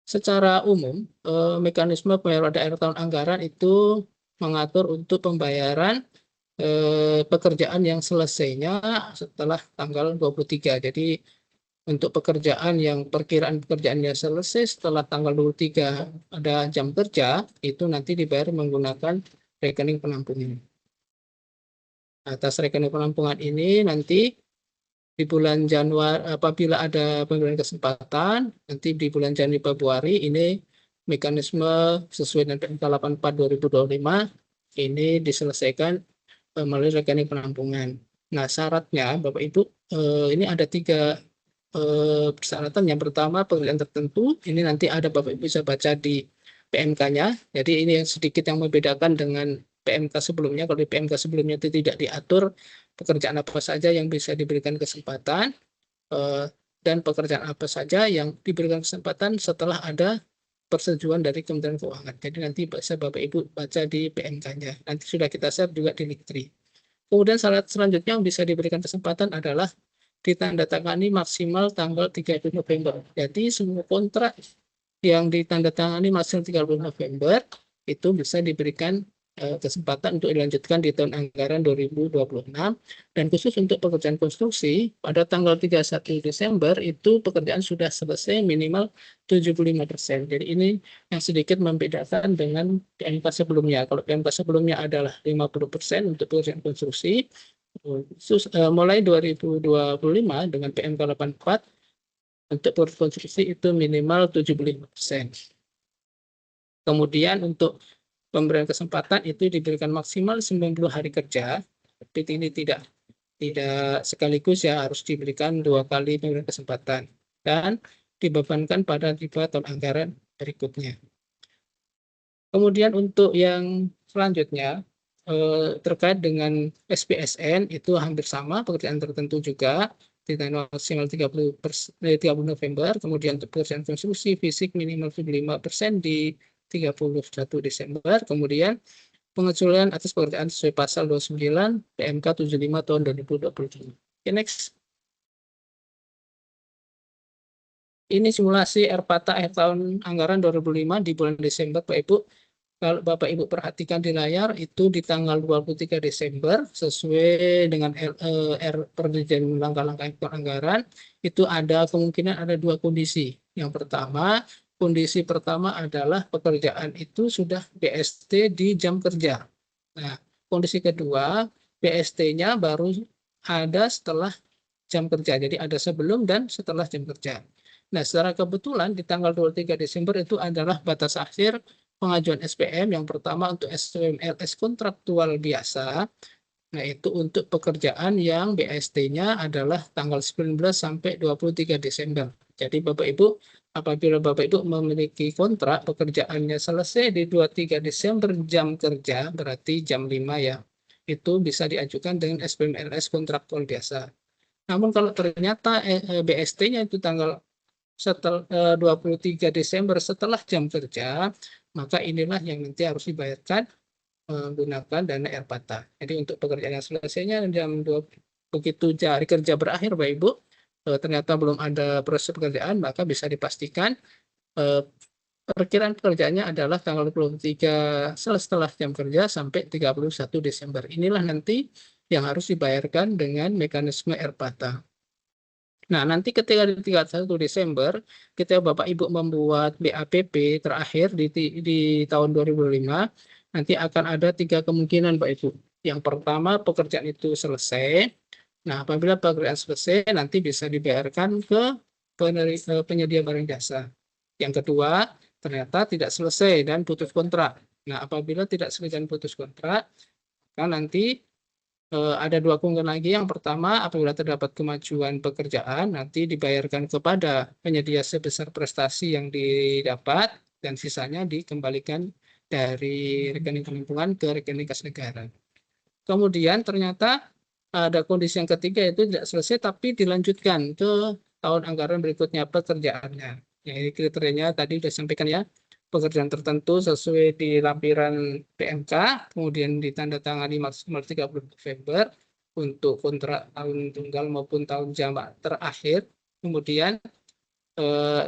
[SPEAKER 7] Secara umum, mekanisme pembayaran pada akhir tahun anggaran itu mengatur untuk pembayaran pekerjaan yang selesainya setelah tanggal 23. Jadi untuk pekerjaan yang perkiraan pekerjaannya selesai setelah tanggal 23 ada jam kerja, itu nanti dibayar menggunakan rekening penampungan. Atas rekening penampungan ini nanti di bulan Januari, apabila ada pemberian kesempatan, nanti di bulan Januari Februari ini mekanisme sesuai dengan PMK 84 2025 ini diselesaikan melalui rekening penampungan. Nah, syaratnya Bapak Ibu ini ada 3 persyaratan. Yang pertama, pekerjaan tertentu, ini nanti ada Bapak Ibu bisa baca di PMK-nya. Jadi ini yang sedikit yang membedakan dengan PMK sebelumnya. Kalau di PMK sebelumnya itu tidak diatur pekerjaan apa saja yang bisa diberikan kesempatan dan pekerjaan apa saja yang diberikan kesempatan setelah ada persetujuan dari Kementerian Keuangan. Jadi nanti bisa Bapak Ibu baca di PMK-nya. Nanti sudah kita share juga di link 3. Kemudian syarat selanjutnya yang bisa diberikan kesempatan adalah ditandatangani maksimal tanggal 30 November. Jadi semua kontrak yang ditandatangani maksimal 30 November itu bisa diberikan kesempatan untuk dilanjutkan di tahun anggaran 2026. Dan khusus untuk pekerjaan konstruksi, pada tanggal 31 Desember itu pekerjaan sudah selesai minimal 75%. Jadi ini yang sedikit membedakan dengan PMK sebelumnya. Kalau PMK sebelumnya adalah 50% untuk pekerjaan konstruksi, mulai 2025 dengan PMK 84 untuk konstruksi itu minimal 75%. Kemudian untuk pemberian kesempatan itu diberikan maksimal 90 hari kerja, tapi ini tidak sekaligus ya, harus diberikan 2 kali pemberian kesempatan dan dibebankan pada 3 tahun anggaran berikutnya. Kemudian untuk yang selanjutnya terkait dengan SPSN itu hampir sama, pekerjaan tertentu juga ditanggal maksimal 30 November, kemudian untuk pekerjaan konstruksi fisik minimal 75% di 31 Desember, kemudian pengecualian atas pekerjaan sesuai pasal 29 PMK 75 tahun 2023. Okay, next. Ini simulasi RPATA akhir tahun anggaran 2005 di bulan Desember, Pak Ibu. Kalau Bapak Ibu perhatikan di layar, itu di tanggal 23 Desember, sesuai dengan Perjanjian langkah-langkah anggaran, itu ada kemungkinan ada 2 kondisi. Yang pertama, kondisi pertama adalah pekerjaan itu sudah BST di jam kerja. Nah, kondisi kedua, BST-nya baru ada setelah jam kerja. Jadi ada sebelum dan setelah jam kerja. Nah, secara kebetulan di tanggal 23 Desember itu adalah batas akhir pengajuan SPM yang pertama untuk SPMLS kontraktual biasa. Nah, itu untuk pekerjaan yang BST-nya adalah tanggal 19 sampai 23 Desember. Jadi Bapak Ibu, apabila Bapak Ibu memiliki kontrak pekerjaannya selesai di 23 Desember jam kerja, berarti jam 5 ya, itu bisa diajukan dengan SPMLS kontraktual biasa. Namun kalau ternyata BST-nya itu tanggal 23 Desember setelah jam kerja, maka inilah yang nanti harus dibayarkan menggunakan dana RPATA. Jadi untuk pekerjaan yang selesainya jam 2, begitu hari kerja berakhir, Bapak Ibu, ternyata belum ada proses pekerjaan, maka bisa dipastikan perkiraan pekerjaannya adalah tanggal 23 setelah jam kerja sampai 31 Desember. Inilah nanti yang harus dibayarkan dengan mekanisme RPATA. Nah, nanti ketika di 31 Desember, ketika Bapak Ibu membuat BAPP terakhir di tahun 2005, nanti akan ada 3 kemungkinan, Pak Ibu. Yang pertama, pekerjaan itu selesai. Nah, apabila pekerjaan selesai, nanti bisa dibayarkan ke penyedia barang jasa. Yang kedua, ternyata tidak selesai dan putus kontrak. Nah, apabila tidak selesai dan putus kontrak, maka nanti ada 2 kemungkinan lagi. Yang pertama, apabila terdapat kemajuan pekerjaan, nanti dibayarkan kepada penyedia sebesar prestasi yang didapat, dan sisanya dikembalikan dari rekening kementerian ke rekening kas negara. Kemudian ternyata ada kondisi yang ketiga, yaitu tidak selesai tapi dilanjutkan ke tahun anggaran berikutnya pekerjaannya. Ya, ini kriterianya tadi sudah disampaikan ya. Pekerjaan tertentu sesuai di lampiran PMK, kemudian ditandatangani maksimal 30 November untuk kontrak tahun tunggal maupun tahun jamak terakhir. Kemudian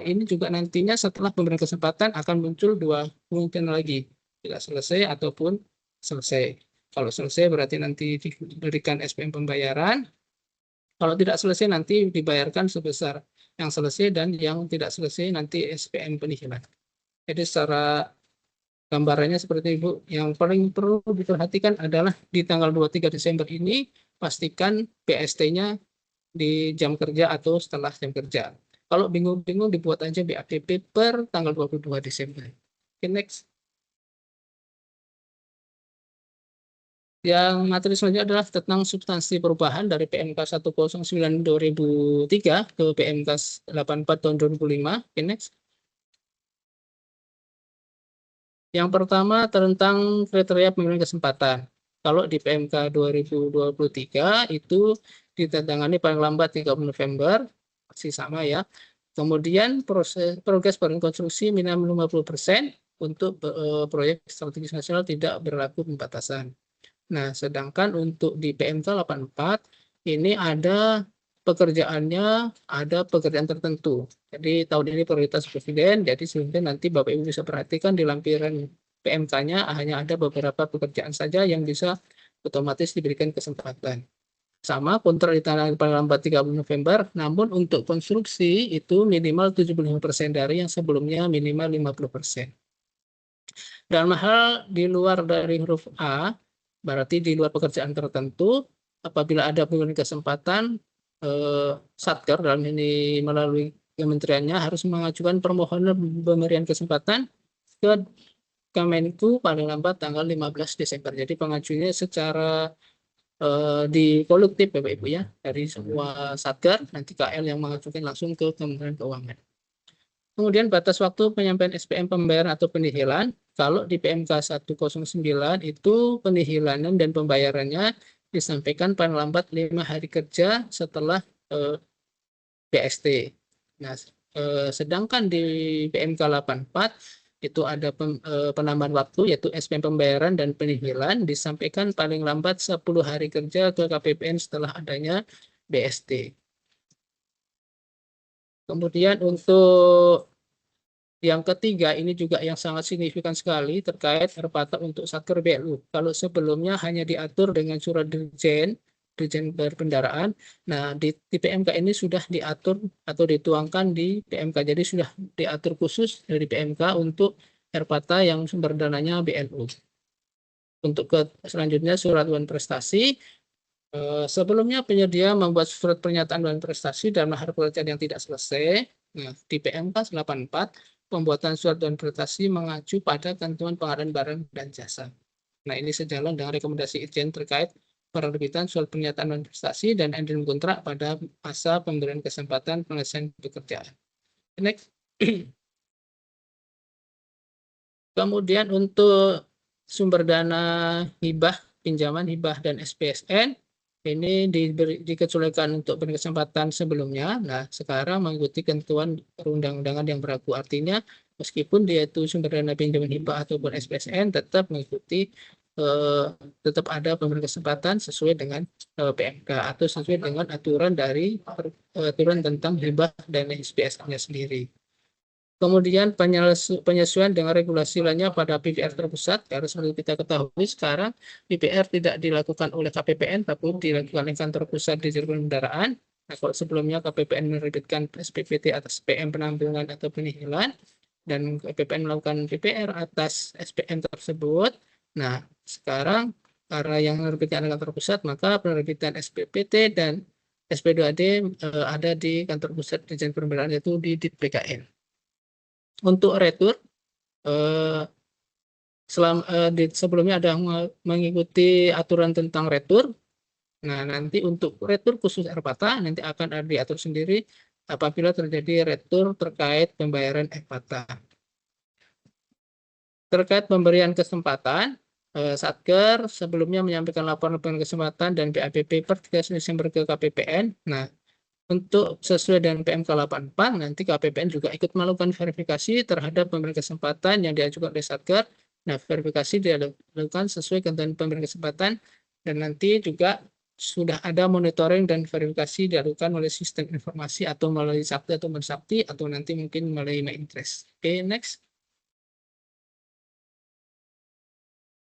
[SPEAKER 7] ini juga nantinya setelah pemberian kesempatan akan muncul 2 kemungkinan lagi, tidak selesai ataupun selesai. Kalau selesai berarti nanti diberikan SPM pembayaran. Kalau tidak selesai nanti dibayarkan sebesar yang selesai, dan yang tidak selesai nanti SPM penihilan. Jadi secara gambarannya seperti Ibu, yang paling perlu diperhatikan adalah di tanggal 23 Desember ini, pastikan BST-nya di jam kerja atau setelah jam kerja. Kalau bingung-bingung, dibuat aja BAPP per tanggal 22 Desember. Okay, next. Yang materi selanjutnya adalah tentang substansi perubahan dari PMK 109/2003 ke PMK 84 tahun 2005. Okay, next. Yang pertama tentang kriteria pemberian kesempatan. Kalau di PMK 2023 itu ditandatangani paling lambat 30 November, masih sama ya. Kemudian progres bangunan konstruksi minimal 50% untuk proyek strategis nasional tidak berlaku pembatasan. Nah, sedangkan untuk di PMK 84 ini ada pekerjaannya, ada pekerjaan tertentu. Jadi tahun ini prioritas presiden, jadi sebenarnya nanti Bapak Ibu bisa perhatikan di lampiran PMK-nya hanya ada beberapa pekerjaan saja yang bisa otomatis diberikan kesempatan. Sama, kontrak ditandatangani paling lambat 30 November, namun untuk konstruksi itu minimal 75% dari yang sebelumnya minimal 50%. Dalam hal di luar dari huruf A, berarti di luar pekerjaan tertentu, apabila ada pemberian kesempatan, Satker dalam ini melalui kementeriannya harus mengajukan permohonan pemberian kesempatan ke Kemenku paling lambat tanggal 15 Desember. Jadi pengajuannya secara di kolektif Bapak Ibu ya, dari semua satker, nanti KL yang mengajukan langsung ke Kementerian Keuangan. Kemudian batas waktu penyampaian SPM pembayaran atau penihilan, kalau di PMK 109 itu penihilanan dan pembayarannya disampaikan paling lambat 5 hari kerja setelah BST. Nah, sedangkan di PMK 84 itu ada penambahan waktu yaitu SPM pembayaran dan penihilan disampaikan paling lambat 10 hari kerja ke KPPN setelah adanya BST. Kemudian untuk yang ketiga ini juga yang sangat signifikan sekali terkait RPATA untuk Satker BLU. Kalau sebelumnya hanya diatur dengan surat Dirjen berkendaraan, nah di PMK ini sudah diatur atau dituangkan di PMK, jadi sudah diatur khusus dari PMK untuk RPATA yang sumber dananya BLU. Untuk selanjutnya surat aduan prestasi. Sebelumnya penyedia membuat surat pernyataan aduan prestasi dan mahar pekerjaan yang tidak selesai. Nah, di PMK 84 pembuatan surat aduan prestasi mengacu pada ketentuan pengadaan barang dan jasa. Nah, ini sejalan dengan rekomendasi Itjen terkait penerbitan surat pernyataan aduan prestasi dan addendum kontrak pada masa pemberian kesempatan penyelesaian pekerjaan. Next. Kemudian untuk sumber dana hibah, pinjaman hibah dan SPSN ini dikecualikan untuk kesempatan sebelumnya. Nah, sekarang mengikuti ketentuan perundang-undangan yang berlaku. Artinya, meskipun dia itu sumber dana pinjaman hibah ataupun SPSN, tetap mengikuti tetap ada pemberian kesempatan sesuai dengan PMK atau sesuai dengan aturan dari aturan tentang hibah dan SPSN-nya sendiri. Kemudian penyesuaian dengan regulasi lainnya pada PPR terpusat, karena seperti kita ketahui sekarang PPR tidak dilakukan oleh KPPN, tapi dilakukan oleh kantor pusat di Dirjen Kendaraan. Nah, kalau sebelumnya KPPN menerbitkan SPPT atas SPM penampungan atau penihilan, dan KPPN melakukan PPR atas SPM tersebut. Nah, sekarang karena yang menerbitkan kantor pusat, maka penerbitan SPPT dan SP2AD ada di kantor pusat Dirjen Kendaraan, yaitu di DITBKN. Untuk retur, sebelumnya ada mengikuti aturan tentang retur. Nah, nanti untuk retur khusus RPATA nanti akan ada diatur sendiri apabila terjadi retur terkait pembayaran RPATA. Terkait pemberian kesempatan, Satker sebelumnya menyampaikan laporan pemberian kesempatan dan BAPP per 3 Desember ke KPPN. Nah, untuk sesuai dengan PMK 84, nanti KPPN juga ikut melakukan verifikasi terhadap pemberian kesempatan yang diajukan oleh Satker. Nah, verifikasi dilakukan sesuai ketentuan pemberian kesempatan, dan nanti juga sudah ada monitoring dan verifikasi dilakukan oleh sistem informasi atau melalui Sakti atau Mensakti, atau nanti mungkin melalui My Interest. Oke, next.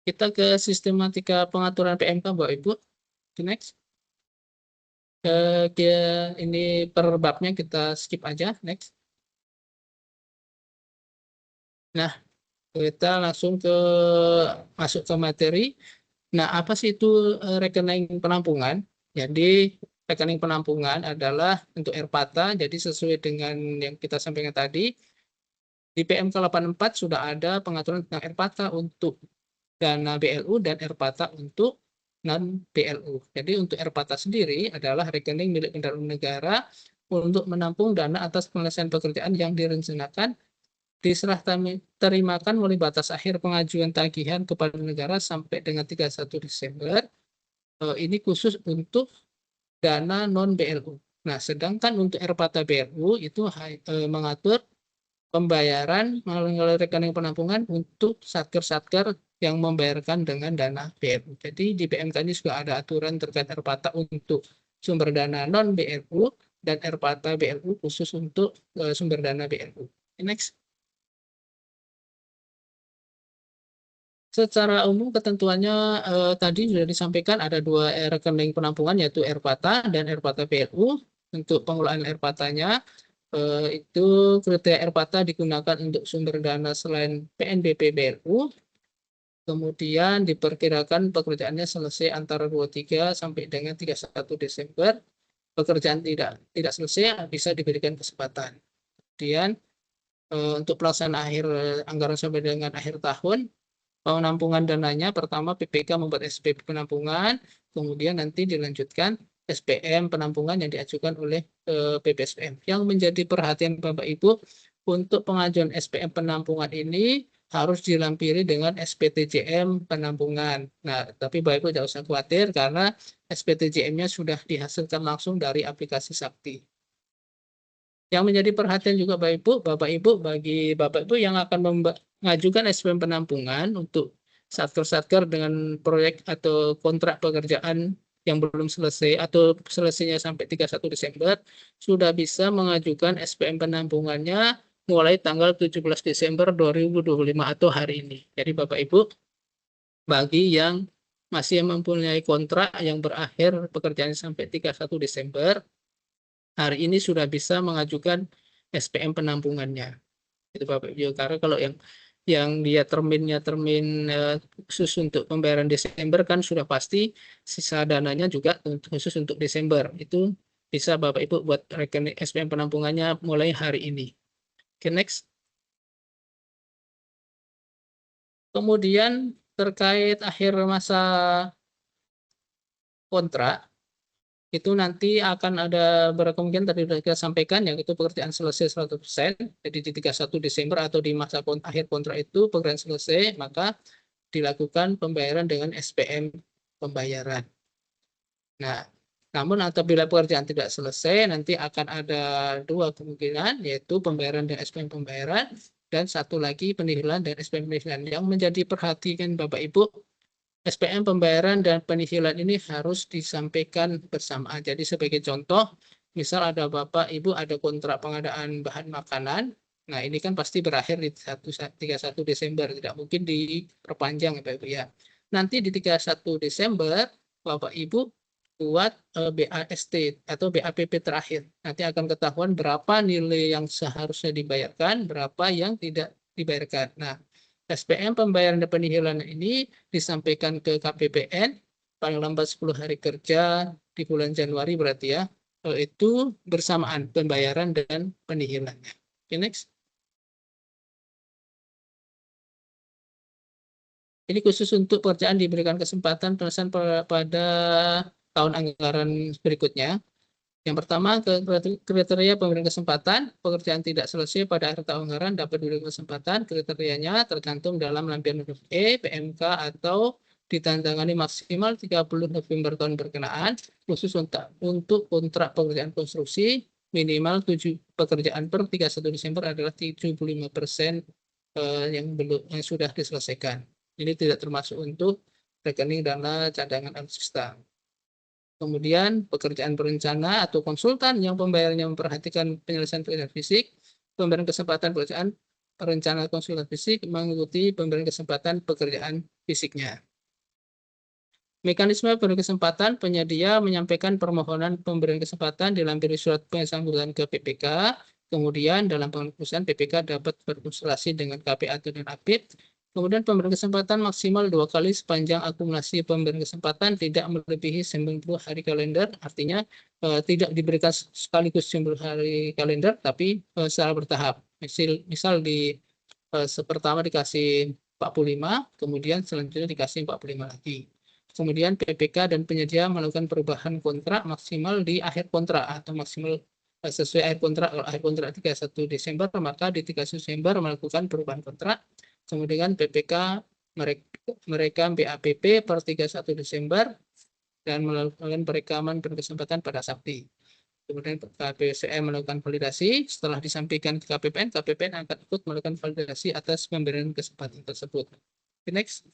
[SPEAKER 7] Kita ke sistematika pengaturan PMK, Bapak Ibu. Next. Ini per babnya kita skip aja, next. Nah, kita langsung masuk ke materi. Nah, apa sih itu rekening penampungan? Jadi rekening penampungan adalah untuk RPATA, jadi sesuai dengan yang kita sampaikan tadi, di PMK 84 sudah ada pengaturan tentang RPATA untuk dana BLU dan RPATA untuk non-BLU. Jadi untuk RPATA sendiri adalah rekening milik kendaraan negara untuk menampung dana atas penyelesaian pekerjaan yang direncanakan diserah terimakan oleh batas akhir pengajuan tagihan kepada negara sampai dengan 31 Desember. Ini khusus untuk dana non-BLU. Nah, sedangkan untuk RPATA BLU itu mengatur pembayaran melalui rekening penampungan untuk satker-satker yang membayarkan dengan dana BLU. Jadi di PMK ini juga ada aturan terkait RPATA untuk sumber dana non-BLU dan RPATA BLU khusus untuk sumber dana BLU. Next. Secara umum ketentuannya tadi sudah disampaikan ada dua rekening penampungan yaitu RPATA dan RPATA BLU. Untuk pengelolaan RPATA-nya itu kriteria RPATA digunakan untuk sumber dana selain PNBP BLU. Kemudian diperkirakan pekerjaannya selesai antara 23 sampai dengan 31 Desember. Pekerjaan tidak selesai bisa diberikan kesempatan. Kemudian untuk pelaksanaan akhir anggaran sampai dengan akhir tahun. Penampungan dananya pertama PPK membuat SPP penampungan, kemudian nanti dilanjutkan SPM penampungan yang diajukan oleh PPSPM. Yang menjadi perhatian Bapak Ibu untuk pengajuan SPM penampungan ini harus dilampiri dengan SPTJM penampungan. Nah, tapi Bapak Ibu tidak usah khawatir karena SPTJM-nya sudah dihasilkan langsung dari aplikasi Sakti. Yang menjadi perhatian juga Bapak Ibu bagi Bapak Ibu yang akan mengajukan SPM penampungan untuk satker-satker dengan proyek atau kontrak pekerjaan yang belum selesai atau selesainya sampai 31 Desember sudah bisa mengajukan SPM penampungannya mulai tanggal 17 Desember 2025 atau hari ini. Jadi Bapak Ibu bagi yang masih mempunyai kontrak yang berakhir pekerjaan sampai 31 Desember hari ini sudah bisa mengajukan SPM penampungannya. Itu Bapak Ibu. Karena kalau yang dia termin khusus untuk pembayaran Desember kan sudah pasti sisa dananya juga khusus untuk Desember. Itu bisa Bapak Ibu buat rekening SPM penampungannya mulai hari ini. Oke, next. Kemudian terkait akhir masa kontrak, itu nanti akan ada berkemungkinan tadi sudah kita sampaikan yaitu pekerjaan selesai 100%. Jadi di 31 Desember atau di masa akhir kontrak itu pekerjaan selesai, maka dilakukan pembayaran dengan SPM pembayaran. Nah, namun apabila pekerjaan tidak selesai, nanti akan ada dua kemungkinan, yaitu pembayaran dengan SPM pembayaran dan satu lagi penihilan dengan SPM penihilan. Yang menjadi perhatian Bapak Ibu, SPM pembayaran dan penihilan ini harus disampaikan bersamaan. Jadi sebagai contoh, misal ada Bapak Ibu ada kontrak pengadaan bahan makanan, nah ini kan pasti berakhir di 31 Desember, tidak mungkin diperpanjang Bapak Ibu ya. Nanti di 31 Desember Bapak Ibu buat BAST atau BAPP terakhir. Nanti akan ketahuan berapa nilai yang seharusnya dibayarkan, berapa yang tidak dibayarkan. Nah, SPM pembayaran dan penihilan ini disampaikan ke KPPN paling lambat 10 hari kerja di bulan Januari berarti ya, itu bersamaan pembayaran dan penihilannya. Okay, next. Ini khusus untuk pekerjaan diberikan kesempatan penyelesaian pada tahun anggaran berikutnya. Yang pertama, kriteria pemberian kesempatan, pekerjaan tidak selesai pada akhir tahun anggaran dapat diberi kesempatan, kriterianya tercantum dalam lampiran huruf E, PMK, atau ditandatangani maksimal 30 November tahun berkenaan, khusus untuk kontrak pekerjaan konstruksi, minimal 7 pekerjaan per 31 Desember adalah 75% yang sudah diselesaikan. Ini tidak termasuk untuk rekening dana cadangan alutsista. Kemudian pekerjaan berencana atau konsultan yang pembayarannya memperhatikan penyelesaian pekerjaan fisik, pemberian kesempatan pekerjaan perencana konsultan fisik mengikuti pemberian kesempatan pekerjaan fisiknya. Mekanisme pemberian kesempatan, penyedia menyampaikan permohonan pemberian kesempatan dilampiri surat pensambutan ke PPK, kemudian dalam pengurusan PPK dapat berkonsultasi dengan KPA atau dengan APIP. Kemudian pemberian kesempatan maksimal 2 kali sepanjang akumulasi pemberian kesempatan tidak melebihi 90 hari kalender, artinya tidak diberikan sekaligus 90 hari kalender, tapi secara bertahap. Misal di pertama dikasih 45, kemudian selanjutnya dikasih 45 lagi. Kemudian PPK dan penyedia melakukan perubahan kontrak maksimal di akhir kontrak atau maksimal sesuai akhir kontrak. Kalau akhir kontrak 31 Desember, maka di 31 Desember melakukan perubahan kontrak. Kemudian PPK mereka BAPP per 31 Desember dan melakukan perekaman berkesempatan pada Sakti. Kemudian KPSM melakukan validasi. Setelah disampaikan ke KPPN, KPPN akan ikut melakukan validasi atas pemberian kesempatan tersebut. Okay, next.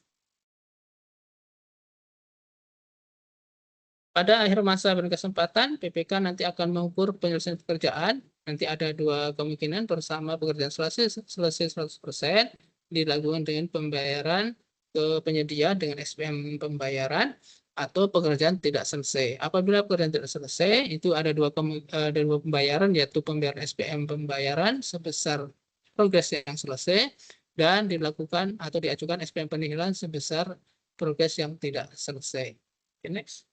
[SPEAKER 7] Pada akhir masa berkesempatan, PPK nanti akan mengukur penyelesaian pekerjaan. Nanti ada dua kemungkinan. Pertama, pekerjaan selesai 100%. Dilakukan dengan pembayaran ke penyedia dengan SPM pembayaran atau pekerjaan tidak selesai. Apabila pekerjaan tidak selesai, itu ada dua pembayaran, yaitu pembayaran SPM pembayaran sebesar progres yang selesai dan dilakukan atau diajukan SPM penihilan sebesar progres yang tidak selesai. Okay, next.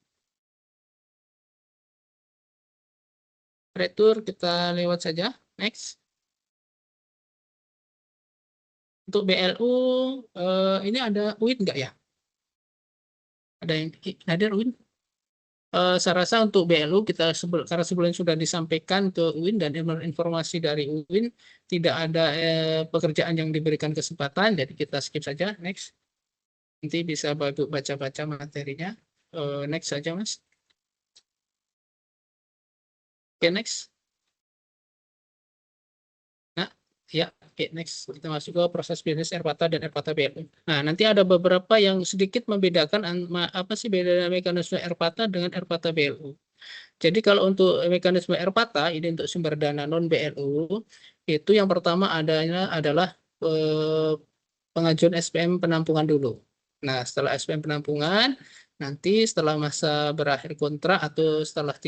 [SPEAKER 7] Retur kita lewat saja. Next. Untuk BLU ini ada UIN nggak ya? Ada yang hadir UIN? Saya rasa untuk BLU kita karena sebelumnya sudah disampaikan ke UIN dan informasi dari UIN tidak ada pekerjaan yang diberikan kesempatan, jadi kita skip saja. Next, nanti bisa baca-baca materinya. Next saja, Mas. Oke, next. Nah, ya, oke, next. Kita masuk ke proses bisnis Airpata dan Airpata BLU. Nah, nanti ada beberapa yang sedikit membedakan apa sih beda mekanisme Airpata dengan Airpata BLU. Jadi kalau untuk mekanisme Airpata ini untuk sumber dana non BLU itu yang pertama adalah pengajuan SPM penampungan dulu. Nah, setelah SPM penampungan nanti setelah masa berakhir kontrak atau setelah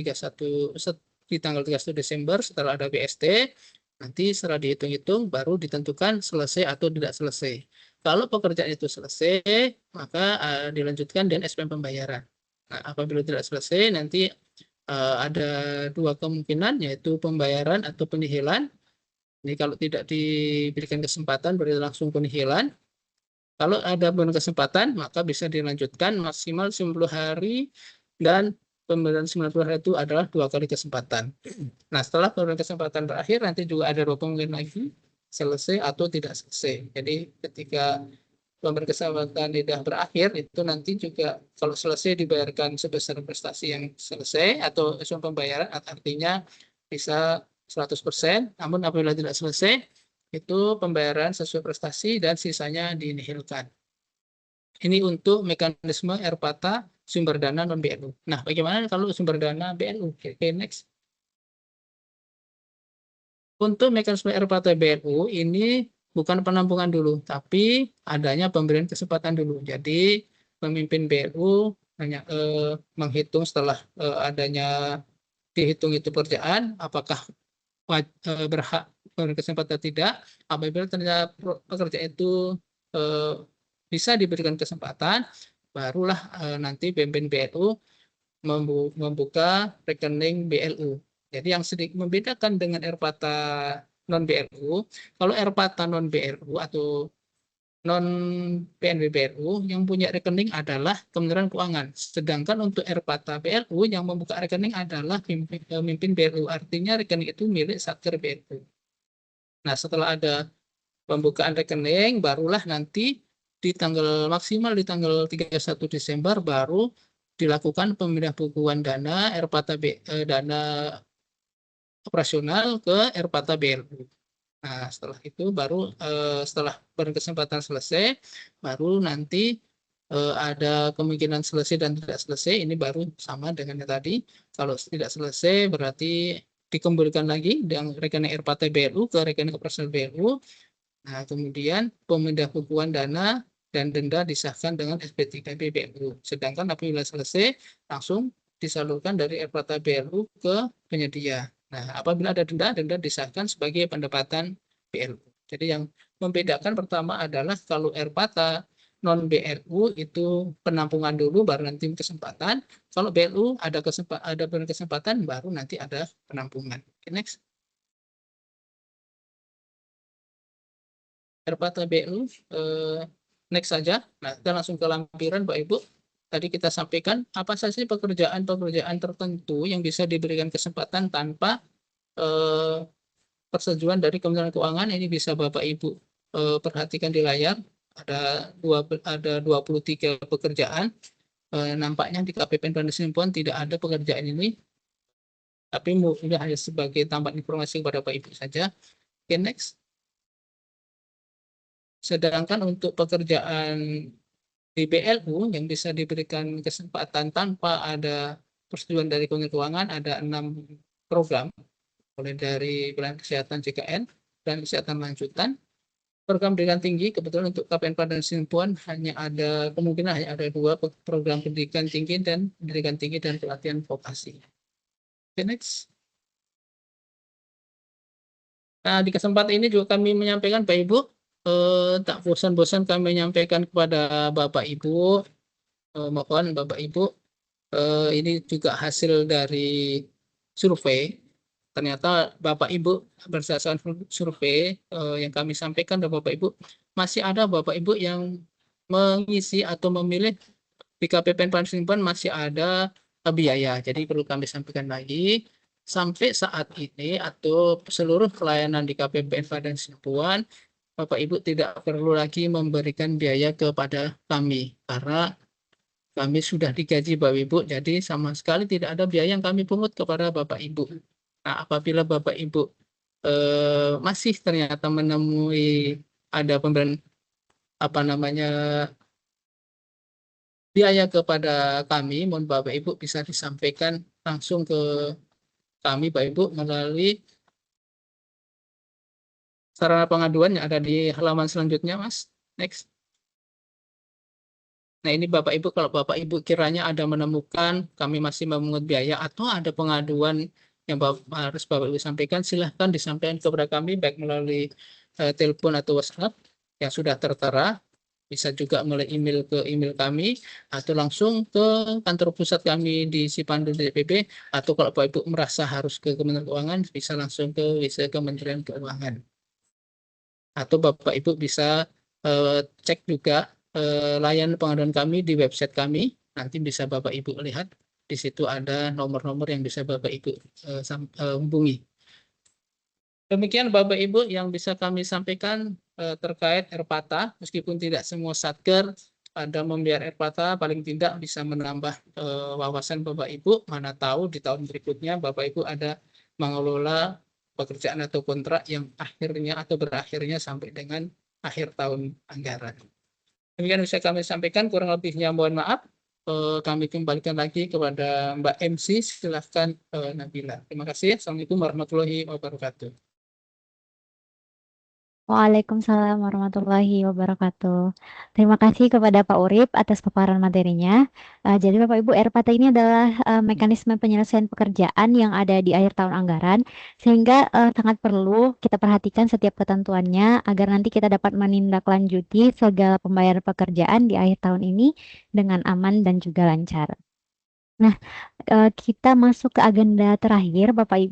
[SPEAKER 7] di tanggal 31 Desember setelah ada BST, nanti setelah dihitung-hitung baru ditentukan selesai atau tidak selesai. Kalau pekerjaan itu selesai, maka dilanjutkan dengan SPM pembayaran. Nah, apabila tidak selesai nanti ada dua kemungkinan, yaitu pembayaran atau penihilan. Ini kalau tidak diberikan kesempatan berarti langsung penihilan. Kalau ada kesempatan maka bisa dilanjutkan maksimal 90 hari dan pemberian 90 hari itu adalah 2 kali kesempatan. Nah, setelah pemberian kesempatan berakhir nanti juga ada 2 kemungkinan lagi, selesai atau tidak selesai. Jadi ketika pemberian kesempatan tidak berakhir itu nanti juga kalau selesai dibayarkan sebesar prestasi yang selesai atau pembayaran, artinya bisa 100%, namun apabila tidak selesai itu pembayaran sesuai prestasi dan sisanya dinihilkan. Ini untuk mekanisme Airpata sumber dana non BLU. Nah, bagaimana kalau sumber dana BLU? Oke, next. Untuk mekanisme Airpata BLU ini bukan penampungan dulu, tapi adanya pemberian kesempatan dulu. Jadi pemimpin BLU hanya menghitung setelah adanya dihitung itu pekerjaan, apakah berhak berkesempatan atau tidak. Apabila ternyata pekerja itu bisa diberikan kesempatan, barulah nanti pemimpin BLU membuka rekening BLU. Jadi yang sedikit membedakan dengan Airpata non BLU, kalau Airpata non BLU atau non PNB BLU yang punya rekening adalah Kementerian Keuangan. Sedangkan untuk Airpata BLU yang membuka rekening adalah pemimpin BLU. Artinya rekening itu milik Satker BLU. Nah, setelah ada pembukaan rekening, barulah nanti di tanggal maksimal di tanggal 31 Desember baru dilakukan pemindahan bukuan dana dana operasional ke Airpata BLU. Nah, setelah itu baru setelah berkesempatan selesai, baru nanti ada kemungkinan selesai dan tidak selesai. Ini baru sama dengan yang tadi. Kalau tidak selesai berarti dikembalikan lagi dengan rekening Airpata BLU ke rekening operasional BLU. Nah, kemudian pemindah bukuan dana dan denda disahkan dengan SP3B BLU. Sedangkan apabila selesai, langsung disalurkan dari Airpata BLU ke penyedia. Nah, apabila ada denda disahkan sebagai pendapatan BLU. Jadi yang membedakan pertama adalah kalau Airpata non BLU itu penampungan dulu baru nanti kesempatan. Kalau BLU ada kesempatan baru nanti ada penampungan. Okay, next. Airpata BLU next saja. Nah, kita langsung ke lampiran Pak Ibu. Tadi kita sampaikan apa saja pekerjaan-pekerjaan tertentu yang bisa diberikan kesempatan tanpa persetujuan dari Kementerian Keuangan. Ini bisa Bapak Ibu perhatikan di layar. Ada 23 pekerjaan. Nampaknya di KPPN Pendidikan tidak ada pekerjaan ini. Tapi ini hanya sebagai tambahan informasi kepada Bapak Ibu saja. Oke, next. Sedangkan untuk pekerjaan di BLU yang bisa diberikan kesempatan tanpa ada persetujuan dari Kementerian Keuangan ada 6 program, mulai dari pelayanan kesehatan JKN dan kesehatan lanjutan. Program pendidikan tinggi kebetulan untuk KPN Padang Sidempuan hanya ada kemungkinan hanya ada 2 program pendidikan tinggi dan pendidikan tinggi dan pelatihan vokasi. Okay, next. Nah, di kesempatan ini juga kami menyampaikan Pak Ibu, tak bosan-bosan kami menyampaikan kepada Bapak Ibu, mohon Bapak Ibu, ini juga hasil dari survei ternyata Bapak Ibu berdasarkan survei yang kami sampaikan ke Bapak Ibu, masih ada Bapak Ibu yang mengisi atau memilih di KPPN Padang Sidempuan masih ada biaya. Jadi perlu kami sampaikan lagi, sampai saat ini atau seluruh pelayanan di KPPN Padang Sidempuan, Bapak Ibu tidak perlu lagi memberikan biaya kepada kami karena kami sudah digaji Bapak Ibu, jadi sama sekali tidak ada biaya yang kami pungut kepada Bapak Ibu. Nah, apabila Bapak Ibu masih ternyata menemui ada pemberian biaya kepada kami, mohon Bapak Ibu bisa disampaikan langsung ke kami Bapak Ibu melalui sarana pengaduan yang ada di halaman selanjutnya, Mas. Next. Nah, ini Bapak Ibu, kalau Bapak Ibu kiranya ada menemukan kami masih memungut biaya atau ada pengaduan yang harus Bapak Ibu sampaikan, silahkan disampaikan kepada kami baik melalui telepon atau WhatsApp yang sudah tertera, bisa juga melalui email ke email kami atau langsung ke kantor pusat kami di Cipandu DPP, atau kalau Bapak Ibu merasa harus ke Kementerian Keuangan bisa langsung ke Kementerian Keuangan. Atau Bapak Ibu bisa cek juga layanan pengaduan kami di website kami, nanti bisa Bapak Ibu lihat di situ ada nomor-nomor yang bisa Bapak Ibu hubungi. Demikian Bapak Ibu yang bisa kami sampaikan terkait Erpata, meskipun tidak semua satker ada membiar Erpata, paling tidak bisa menambah wawasan Bapak Ibu, mana tahu di tahun berikutnya Bapak Ibu ada mengelola pekerjaan atau kontrak yang akhirnya atau berakhirnya sampai dengan akhir tahun anggaran. Demikian bisa kami sampaikan, kurang lebihnya mohon maaf. Kami kembalikan lagi kepada Mbak MC, silahkan Nabila. Terima kasih. Assalamualaikum warahmatullahi wabarakatuh.
[SPEAKER 1] Waalaikumsalam warahmatullahi wabarakatuh. Terima kasih kepada Pak Urip atas paparan materinya. Jadi Bapak Ibu, Erpata ini adalah mekanisme penyelesaian pekerjaan yang ada di akhir tahun anggaran, sehingga sangat perlu kita perhatikan setiap ketentuannya agar nanti kita dapat menindaklanjuti segala pembayaran pekerjaan di akhir tahun ini dengan aman dan juga lancar. Nah, kita masuk ke agenda terakhir Bapak Ibu.